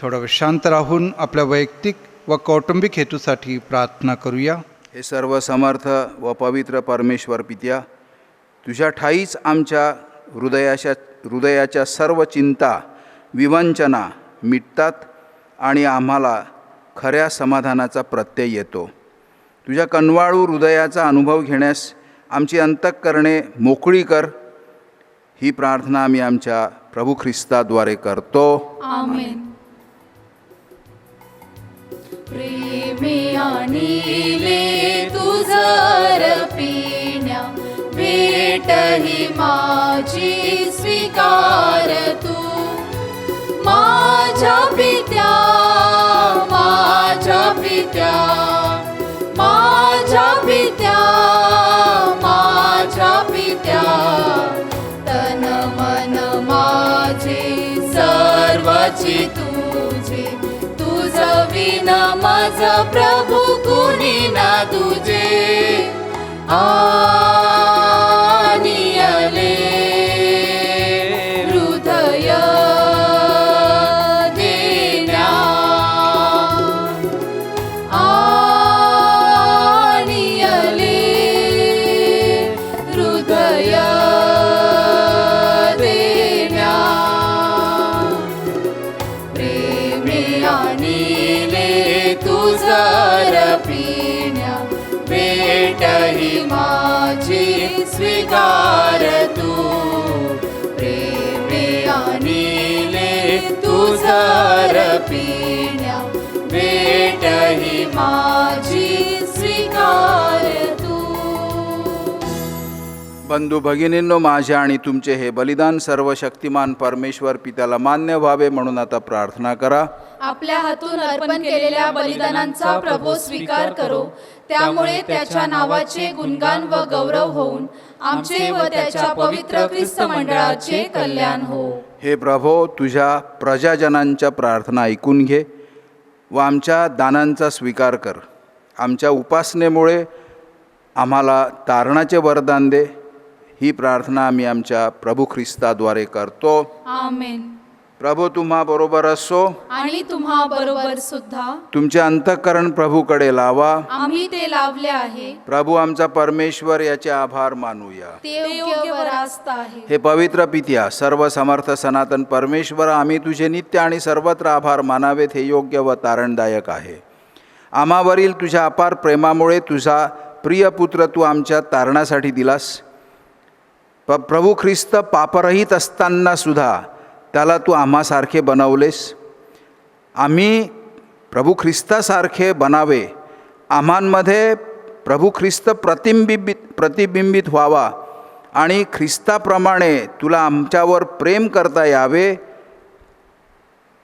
थोडं वेळ शांत राहून आपल्या वैयक्तिक व कौटुंबिक हेतूसाठी प्रार्थना करूया. हे सर्व समर्थ व पवित्र परमेश्वर पित्या, तुझ्या ठाईच आमच्या हृदयाच्या सर्व चिंता, विवंचना मिटतात आणि आम्हाला खऱ्या समाधानाचा प्रत्यय येतो. तुझ्या कनवाळू हृदयाचा अनुभव घेण्यास आमची अंतःकरणे मोकळी कर. ही प्रार्थना आम्ही आमच्या प्रभू ख्रिस्ताद्वारे करतो. आमेन. प्रेमे आणिले तुझर पिण्या, भेट ही माझी स्वीकार तू. माझ्या पित्या, माझ्या पित्या, माझ्या पित्या, माझ्या पित्या, तन मन माझे सर्वची तुझे. तुझ विन माझ प्रभू कुणी ना तुझे. आनियले हृदय देण्या, आनियले हृदय देण्या. प्रेमे आणिले तुझर पिण्या, भेट ही माझी स्वीकार तू. प्रेमे आणिले तुझर पिण्या, भेट ही माझी स्वीकार तू. बंधू भगिनींनो, माझ्या आणि तुमचे हे बलिदान सर्वशक्तिमान परमेश्वर पित्याला मान्य व्हावे म्हणून आता प्रार्थना करा. आपल्या हातून अर्पण केलेल्या बलिदानांचा प्रभू स्वीकार करो. त्यामुळे त्याच्या नावाचे गुणगान व गौरव होऊन आमचे व त्याच्या पवित्र ख्रिस्त मंडळाचे कल्याण हो. हे प्रभो, तुझ्या प्रजाजनांच्या प्रार्थना ऐकून घे व आमच्या दानांचा स्वीकार कर. आमच्या उपासनेमुळे आम्हाला तारणाचे वरदान दे. ही प्रार्थना आम्ही आमच्या प्रभू ख्रिस्ताद्वारे करतो. आमेन. प्रभू तुम्हा बरोबर असो. आणि तुम्हा बरोबर सुद्धा. तुमचे अंतःकरण प्रभूकडे लावा. आम्ही ते लावले आहे. प्रभू आमचा परमेश्वर याचे आभार मानूया. ते योग्य व रास्त आहे. हे पवित्र पित्या, सर्व समर्थ सनातन परमेश्वर, आम्ही तुझे नित्य आणि सर्वत्र आभार मानावेत हे योग्य व तारणदायक आहे. आम्हावरील तुझ्या अपार प्रेमामुळे तुझा प्रिय पुत्र तू आमच्या तारणासाठी दिलास. प्रभू ख्रिस्त पापरहित असताना सुद्धा त्याला तू आम्हासारखे बनवलेस. आम्ही प्रभू ख्रिस्तासारखे बनावे, आम्हांमध्ये प्रभू ख्रिस्त प्रतिबिंबित व्हावा आणि ख्रिस्ताप्रमाणे तुला आमच्यावर प्रेम करता यावे,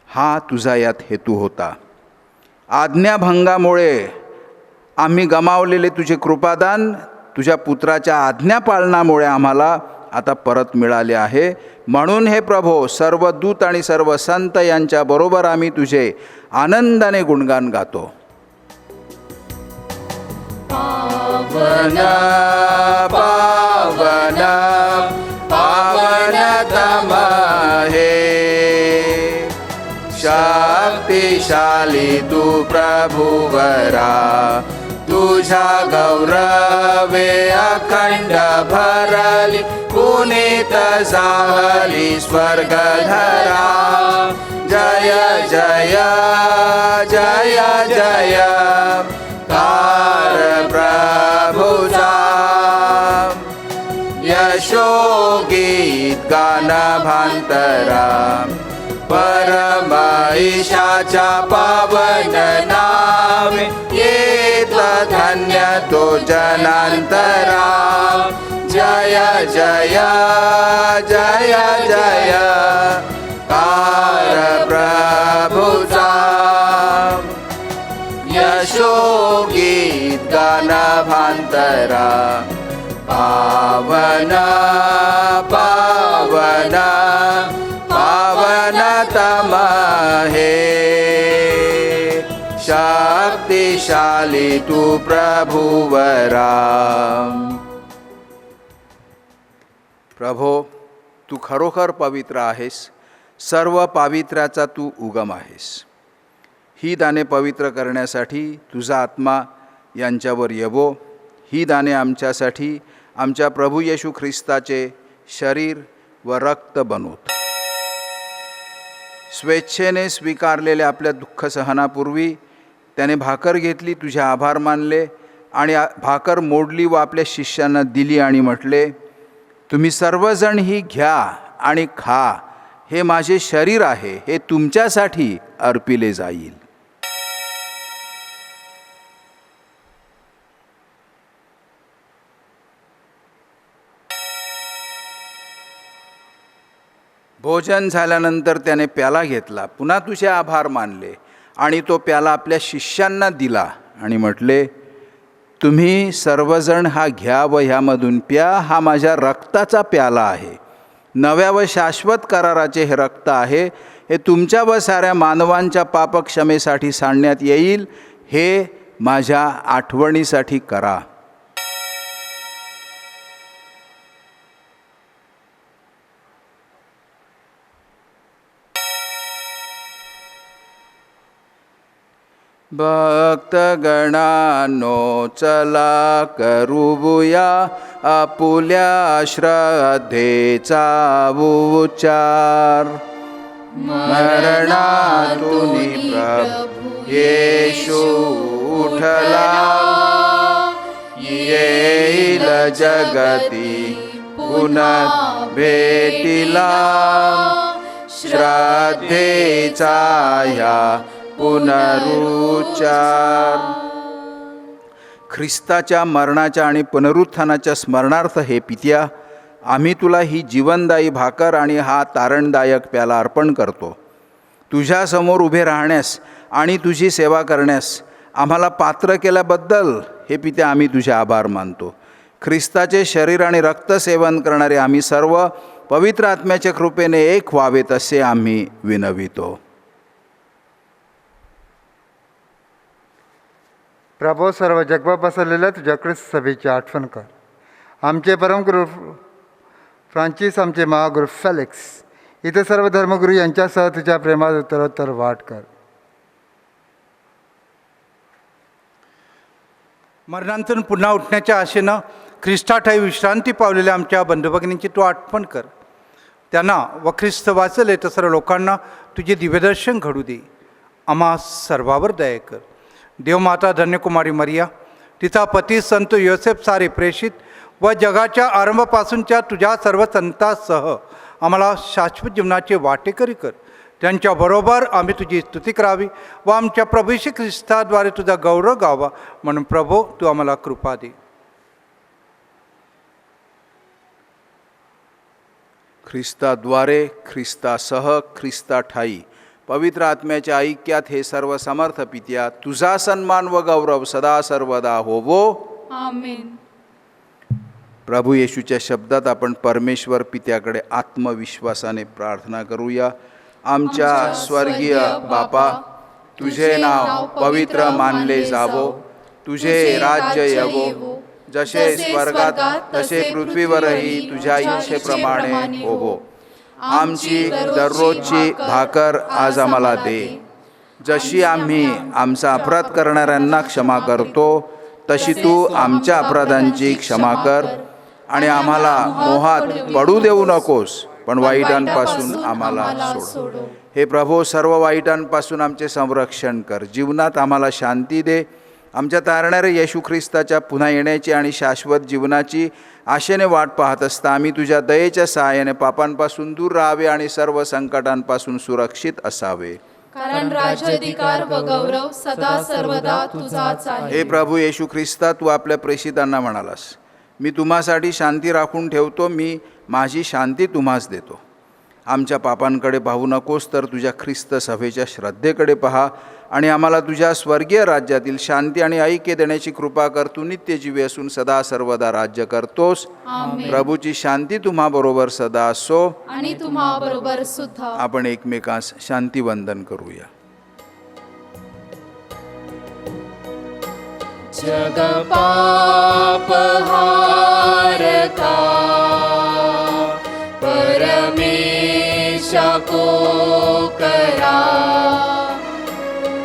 हा तुझा यात हेतू होता. आज्ञाभंगामुळे आम्ही गमावलेले तुझे कृपादान तुझ्या पुत्राच्या आज्ञापालनामुळे आम्हाला आता परत मिळाले आहे. म्हणून हे प्रभो, सर्व दूत आणि सर्व संत यांच्याबरोबर आम्ही तुझे आनंदाने गुणगान गातो. पावन पावन पावनतम हे, शक्तिशाली तू प्रभुवरा, तुझ्या गौरवे अखंड भरली, पुनीत झाली स्वर्गधरा. जय जय जय जय कार प्रभुचा, यशोगीत गान भांतरा, परम ईशाच्या पावन नामे, येत धन्य तो जनांतरा. जय जय जय जय कार प्रभुचा, यशोगीत गान भांतरा. पावन पावन पावनतम हे, शक्तिशाली तू प्रभुवरा. प्रभो, तू खरोखर पवित्र आहेस, सर्व पावित्र्याचा तू उगम आहेस. ही दाने पवित्र करण्यासाठी तुझा आत्मा यांच्यावर येवो. ही दाने आमच्यासाठी आमच्या प्रभू येशू ख्रिस्ताचे शरीर व रक्त बनवत. स्वेच्छेने स्वीकारलेल्या आपल्या दुःख सहनापूर्वी त्याने भाकर घेतली, तुझे आभार मानले आणि भाकर मोडली व आपल्या शिष्यांना दिली आणि म्हटले, तुम्ही सर्वजण ही घ्या आणि खा, हे माझे शरीर आहे, हे तुमच्यासाठी अर्पिले जाईल. भोजन झाल्यानंतर त्याने प्याला घेतला, पुन्हा तुझे आभार मानले आणि तो प्याला आपल्या शिष्यांना दिला आणि म्हटले, तुम्ही सर्वजण हा घ्या व ह्यामधून प्या, हा माझ्या रक्ताचा प्याला आहे. नव्या व शाश्वत कराराचे हे रक्त आहे, हे तुमच्या व साऱ्या मानवांच्या पापक्षमेसाठी सांडण्यात येईल. हे माझ्या आठवणीसाठी करा. भक्तगणांनो, चला करूया आपुल्या श्रद्धेचा उच्चार. मरणातून प्रभू येशू उठला, येईल जगती पुन्हा भेटीला. श्रद्धेचा ह्या पुनरुच्चार. ख्रिस्ताच्या मरणाच्या आणि पुनरुत्थानाच्या स्मरणार्थ हे पित्या, आम्ही तुला ही जीवनदायी भाकर आणि हा तारणदायक प्याला अर्पण करतो. तुझ्यासमोर उभे राहण्यास आणि तुझी सेवा करण्यास आम्हाला पात्र केल्याबद्दल हे पित्या आम्ही तुझे आभार मानतो. ख्रिस्ताचे शरीर आणि रक्त सेवन करणारे आम्ही सर्व पवित्र आत्म्याच्या कृपेने एक व्हावेत असे आम्ही विनवितो. प्रभो, सर्व जगभर पसरलेल्या तुझ्या ख्रिस्त सभेची आठवण कर. आमचे परमगुरू फ्रांचिस, आमचे महागुरू फेलिक्स, इतर सर्व धर्मगुरू यांच्यासह तुझ्या प्रेमात उत्तरोत्तर वाढ कर. मरणांतून पुन्हा उठण्याच्या आशेनं ख्रिस्ताठाई विश्रांती पावलेल्या आमच्या बंधुभगिनींची तू आठवण कर. त्यांना व ख्रिस्त वाचले तर सर्व लोकांना तुझे दिव्यदर्शन घडू दे. आम्हा सर्वावर दया कर. देवमाता धन्यकुमारी मरिया, तिचा पती संत योसेफ सारे प्रेषित व जगाच्या आरंभापासूनच्या तुझ्या सर्व संतांसह आम्हाला शाश्वत जीवनाचे वाटेकरी कर. त्यांच्याबरोबर आम्ही तुझी स्तुती करावी व आमच्या प्रभू येशू ख्रिस्ताद्वारे तुझा गौरव गावा, म्हणून प्रभू तू आम्हाला कृपा दे. ख्रिस्ताद्वारे, ख्रिस्तासह, ख्रिस्ताठाई पवित्र आत्म्याच्या ऐक्यात हे सर्व समर्थ पित्या तुझा सन्मान व गौरव सदा सर्वदा होवो. आमेन. प्रभू येशूच्या शब्दात आपण परमेश्वर पित्याकडे आत्मविश्वासाने प्रार्थना करूया. आमच्या स्वर्गीय बापा, तुझे नाव पवित्र मानले जावो, तुझे राज्य येवो, जसे स्वर्गात तसे पृथ्वीवरही तुझ्या इच्छेप्रमाणे होवो. आमची दररोजची भाकर आज आम्हाला दे, जशी आम्ही आमचा अपराध करणाऱ्यांना क्षमा करतो तशी तू आमच्या अपराधांची क्षमा कर, आणि आम्हाला मोहात पडू देऊ नकोस, पण वाईटांपासून आम्हाला सोड. हे प्रभो, सर्व वाईटांपासून आमचे संरक्षण कर. जीवनात आम्हाला शांती दे. आमच्या तारणाऱ्या येशू ख्रिस्ताच्या पुन्हा येण्याची आणि शाश्वत जीवनाची आशेने वाट पाहत असता आम्ही तुझ्या दयेच्या सहाय्याने पापांपासून दूर राहावे आणि सर्व संकटांपासून सुरक्षित असावे. कारण राज्याधिकार व गौरव सदा सर्वदा तुझाच आहे. हे प्रभू येशू ख्रिस्ता, तू आपल्या प्रेषितांना म्हणालास, मी तुम्हासाठी शांती राखून ठेवतो, मी माझी शांती तुम्हास देतो. आमच्या पापांकडे पाहू नकोस, तर तुझ्या ख्रिस्त सभेच्या श्रद्धेकडे पहा आणि आम्हाला तुझ्या स्वर्गीय राज्यातील शांती आणि ऐक्य देण्याची कृपा कर. तू नित्यजीवी असून सदा सर्वदा राज्य करतोस. आमेन. प्रभूची शांती तुम्हाबरोबर सदा असो. आणि तुम्हा बरोबर सुद्धा. आपण एकमेकांस शांतिवंदन करूया. जग पापहारका परमेशा को करा,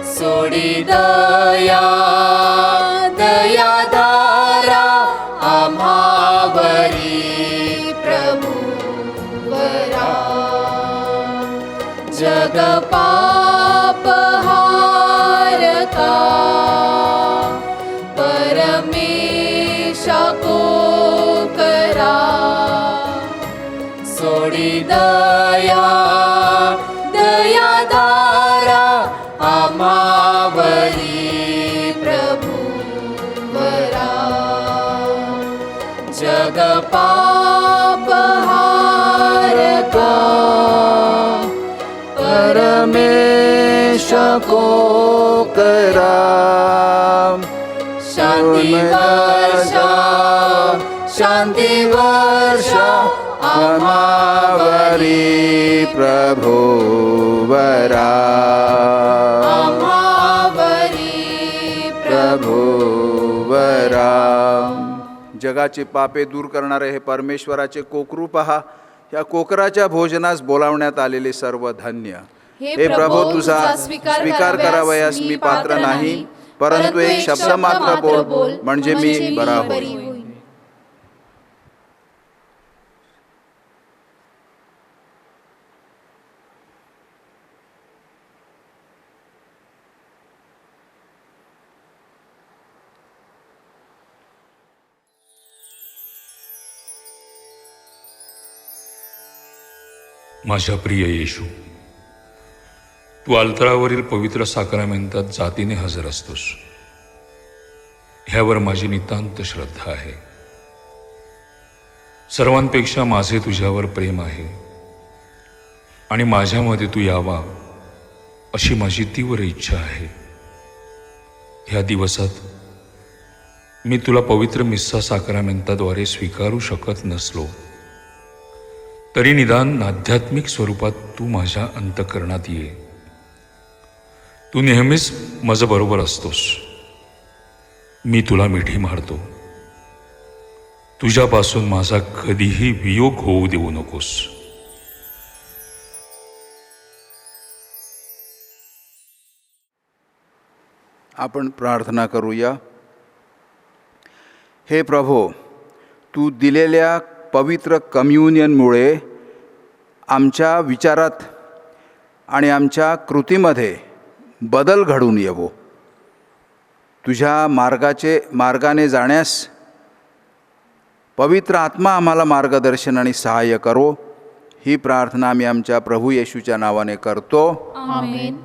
सोडी दया दया धारा आम्हावरी प्रभुवरा. जग पापहारका परमेशा को करा, सोडी दया दया धारा आम्हावरी प्रभुवरा. जग पापहारका परमेशा को करा, शांती वर्षा शांती वर्षा आम्हावरी प्रभुवरा. आम्हावरी प्रभुवरा. जगाचे पापे दूर करणारे हे परमेश्वराचे कोकरू पहा. या कोकराच्या भोजनास बोलावण्यात आलेले सर्व धन्य. हे प्रभो, तुझा स्वीकार करावयास मी पात्र नाही, परंतु एक शब्द मात्र बोल, म्हणजे मी बरा होईल. माझ्या प्रिय येशू, तू अल्तरावरील पवित्र साक्रामेंतात जातीने हजर असतोस. ह्यावर माझी नितांत श्रद्धा आहे. सर्वांपेक्षा माझे तुझ्यावर प्रेम आहे आणि माझ्यामध्ये तू यावा अशी माझी तीव्र इच्छा आहे. ह्या दिवसात मी तुला पवित्र मिस्सा साक्रामेंताद्वारे स्वीकारू शकत नसलो तरी निदान आध्यात्मिक स्वरूपात तू माझ्या अंतःकरणात ये. तू नेहमीच माझ्याबरोबर असतोस. मी तुला मिठी मारतो. तुझ्यापासून माझा कधीही वियोग होऊ देऊ नकोस. आपण प्रार्थना करूया. हे प्रभो, तू दिलेल्या पवित्र कम्युनियनमुळे आमच्या विचारात आणि आमच्या कृतीमध्ये बदल घडून येवो. तुझ्या मार्गाने जाण्यास पवित्र आत्मा आम्हाला मार्गदर्शन आणि सहाय्य करो. ही प्रार्थना आम्ही आमच्या प्रभू येशूच्या नावाने करतो. आमेन.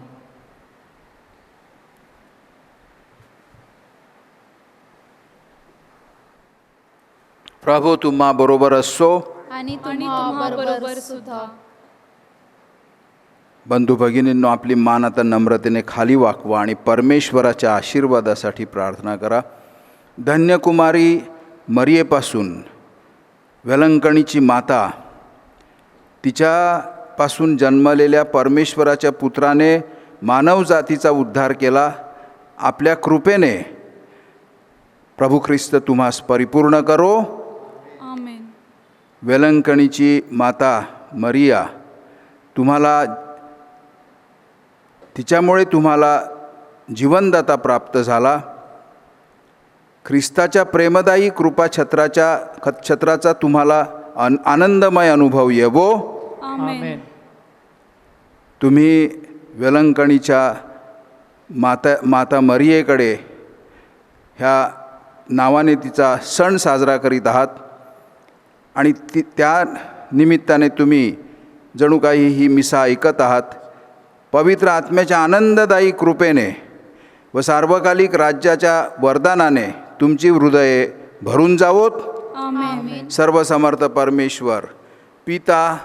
प्रभू तुम्हा बरोबर असो. आणि तुम्हा बरोबर सुद्धा. बंधू भगिनींनो, आपली मान आता नम्रतेने खाली वाकवा आणि परमेश्वराच्या आशीर्वादासाठी प्रार्थना करा. धन्यकुमारी मरियेपासून वेलंकणीची माता, तिच्यापासून जन्मलेल्या परमेश्वराच्या पुत्राने मानव जातीचा उद्धार केला. आपल्या कृपेने प्रभू ख्रिस्त तुम्हास परिपूर्ण करो. आमेन. वेलंकणीची माता मरिया, तिच्यामुळे तुम्हाला जीवनदाता प्राप्त झाला. ख्रिस्ताच्या प्रेमदायी कृपा छत्राचा तुम्हाला आनंदमय अनुभव येवो. आमेन. तुम्ही वेलंकणीच्या माता मरियेकडे ह्या नावाने तिचा सण साजरा करीत आहात आणि त्या निमित्ताने तुम्ही जणू काही ही मिसा ऐकत आहात. पवित्र आत्म्याच्या आनंददायी कृपेने व सार्वकालिक राज्याच्या वरदानाने तुमची हृदये भरून जावोत. आमेन. सर्वसमर्थ परमेश्वर, पिता,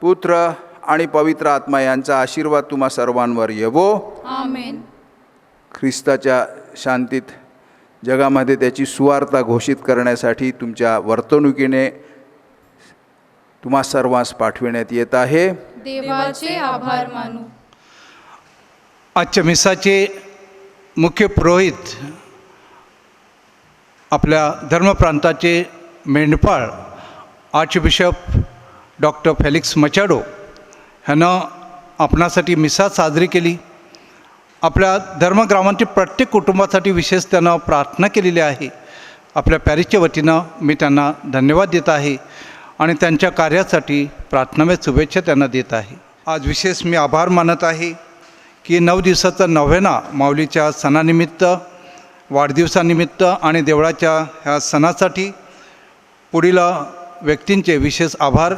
पुत्र आणि पवित्र आत्मा यांचा आशीर्वाद तुम्हा सर्वांवर येवो. आमेन. ख्रिस्ताच्या शांतीत जगामध्ये त्याची सुवार्ता घोषित करण्यासाठी तुमच्या वर्तणुकीने तुम्हा सर्वांस पाठविण्यात येत आहे. देवाचे आभार मानू. आजच्या मिसाचे मुख्य पुरोहित आपल्या धर्मप्रांताचे मेंढपाळ आर्चबिशप डॉक्टर फेलिक्स मचाडो ह्यानं आपणासाठी मिसा साजरी केली. आपल्या धर्मग्रामांतील प्रत्येक कुटुंबासाठी विशेष त्यानं प्रार्थना केलेली आहे. आपल्या पॅरिसच्या वतीनं मी त्यांना धन्यवाद देत आहे आणि त्यांच्या कार्यासाठी प्रार्थनामय शुभेच्छा त्यांना देत आहे. आज विशेष मी आभार मानत आहे की 9 दिवसाचा नव्हेना माऊलीच्या सणानिमित्त, वाढदिवसानिमित्त आणि देवळाच्या ह्या सणासाठी पुढील व्यक्तींचे विशेष आभार.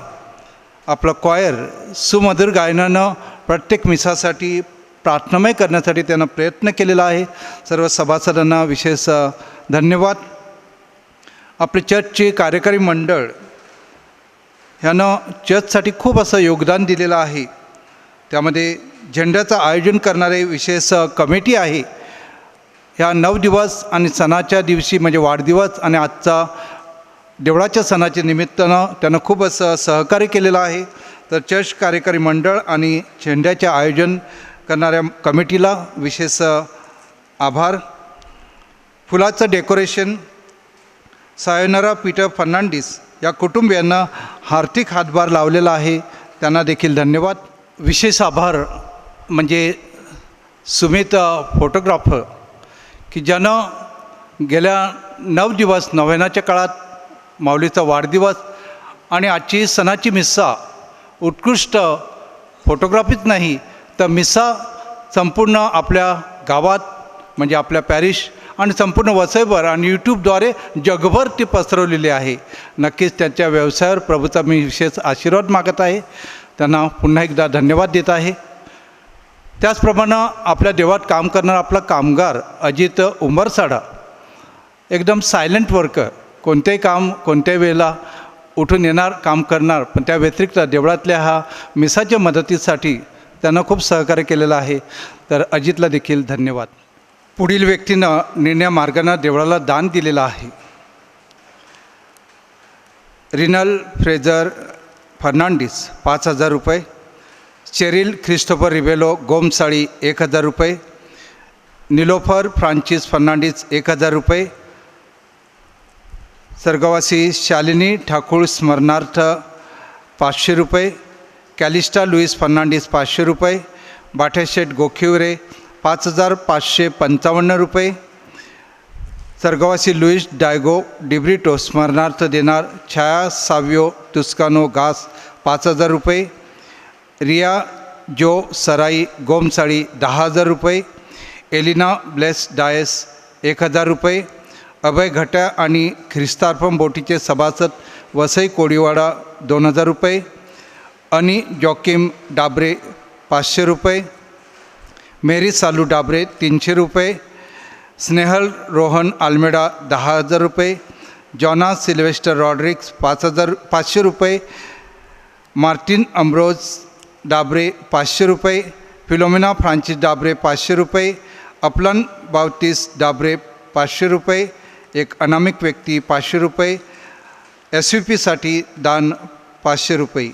आपलं क्वायर सुमधुर गायनानं प्रत्येक मिसासाठी प्रार्थनामय करण्यासाठी त्यानं प्रयत्न केलेला आहे. सर्व सभासदांना विशेष धन्यवाद. आपले चर्चचे कार्यकारी मंडळ ह्यानं चर्चसाठी खूप असं योगदान दिलेलं आहे. त्यामध्ये झेंड्याचं आयोजन करणारे विशेष कमिटी आहे. ह्या 9 दिवस आणि सणाच्या दिवशी म्हणजे वाढदिवस आणि आजचा देवळाच्या सणाच्या निमित्तानं त्यानं खूप असं सहकार्य केलेलं आहे. तर चर्च कार्यकारी मंडळ आणि झेंड्याचे आयोजन करणाऱ्या कमिटीला विशेष आभार. फुलाचं डेकोरेशन सायोनारा पीटर फर्नांडिस या कुटुंबियांना हार्दिक हातभार लावलेला आहे. त्यांना देखील धन्यवाद. विशेष आभार म्हणजे सुमित फोटोग्राफर की ज्यानं गेल्या 9 दिवस नव्हेनाच्या काळात माऊलीचा वाढदिवस आणि आजची सणाची मिस्सा उत्कृष्ट फोटोग्राफीच नाही तर मिस्सा संपूर्ण आपल्या गावात म्हणजे आपल्या पॅरिश आणि संपूर्ण वसईभर आणि यूट्यूबद्वारे जगभर ती पसरवलेली आहे. नक्कीच त्यांच्या व्यवसायावर प्रभूचा मी विशेष आशीर्वाद मागत आहे. त्यांना पुन्हा एकदा धन्यवाद देत आहे. त्याचप्रमाणे आपल्या देवात काम करणारा आपला कामगार अजित उंबरसाडा एकदम सायलेंट वर्कर, कोणतेही काम कोणत्याही वेळेला उठून येणार, काम करणार, पण त्या व्यतिरिक्त देवळातल्या हा मिसाच्या मदतीसाठी त्यांना खूप सहकार्य केलेलं आहे. तर अजितला देखील धन्यवाद. पुढील व्यक्तीनं निर्णय मार्गानं देवळाला दान दिलेलं आहे. रिनल फ्रेझर फर्नांडिस 5,000 रुपये, चेरिल ख्रिस्टोफर रिबेलो गोमसाळी 1,000 रुपये, निलोफर फ्रान्सिस फर्नांडिस 1,000 रुपये, स्वर्गवासी शालिनी ठाकूर स्मरणार्थ 500 रुपये, कॅलिस्टा लुईस फर्नांडिस 500 रुपये, बाठेशेठ गोखिवरे 5,555 रुपये, स्वर्गवासी लुईस डायगो डिब्रिटो स्मरणार्थ देणार छाया सावियो तुस्कानो घास 5,000 रुपये, रिया जो सराई गोमसाळी 10,000 रुपये, एलिना ब्लेस डायस 1,000 रुपये, अभय घट्या आणि ख्रिस्तार्पण बोटीचे सभासद वसई कोळीवाडा 2,000 रुपये, अनी जॉकिम डाबरे 500 रुपये, मेरी सालू डाबरे 300 रुपये, स्नेहल रोहन आल्मेडा 10,000 रुपये, जॉना सिल्वेस्टर रॉड्रिक्स 500 रुपये, मार्टिन अम्ब्रोज डाबरे 500 रुपये, फिलोमिना फ्रान्सिस डाबरे 500 रुपये, अपलन बावतीस डाबरे 500 रुपये, एक अनामिक व्यक्ती 500 रुपये, SVPसाठी दान 500 रुपये.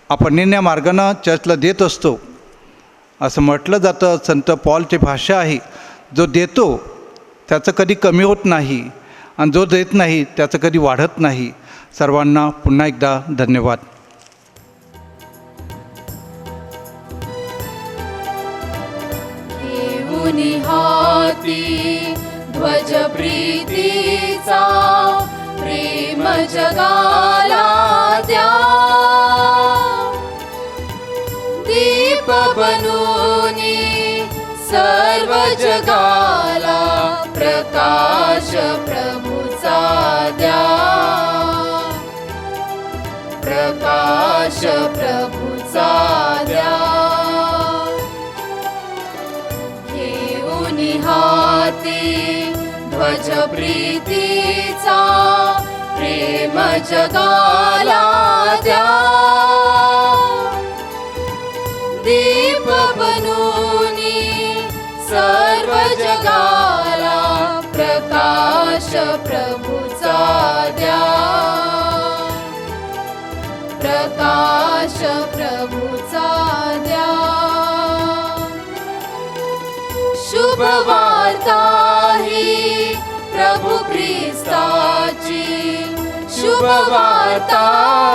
आपण नेण्या मार्गानं चर्चला देत असतो असं म्हटलं जातं. संत पॉलची भाषा आहे, जो देतो त्याचं कधी कमी होत नाही आणि जो देत नाही त्याचं कधी वाढत नाही. सर्वांना पुन्हा एकदा धन्यवाद. घेऊन हाती ध्वज प्रीतीचा प्रेम जगाला द्या, दीप बनून सर्व जगाला प्रकाश प्रभूचा द्या, प्रकाश प्रभूचा द्या. घेऊन हाती ध्वज प्रीतीचा प्रेम जगाला द्या, दीप बनून सर्व जगाला प्रकाश प्रभूचा द्या, प्रकाश प्रभूचा द्या. शुभ वार्ता ही प्रभू ख्रिस्ताची, शुभ वार्ता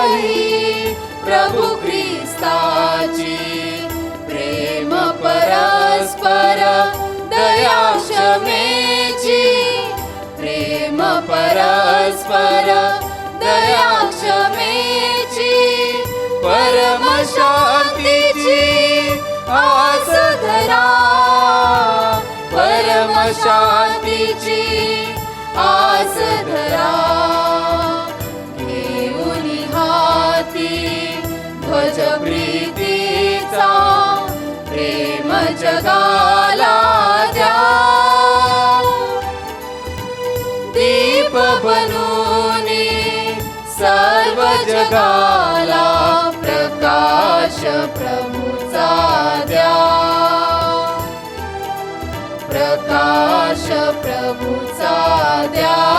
ही प्रभू ख्रिस्ताची, प्रेम परस्पर दया क्षमेची, प्रेम परस्पर दया क्षमेची, परम शांतीची आस धरा, परम शांतीची आस धरा. घेऊन हाती ध्वज प्रीतीचा प्रेम जगाला द्या, दीप बनून सर्व जगाला प्रकाश प्रभूचा द्या, प्रकाश प्रभूचा द्या.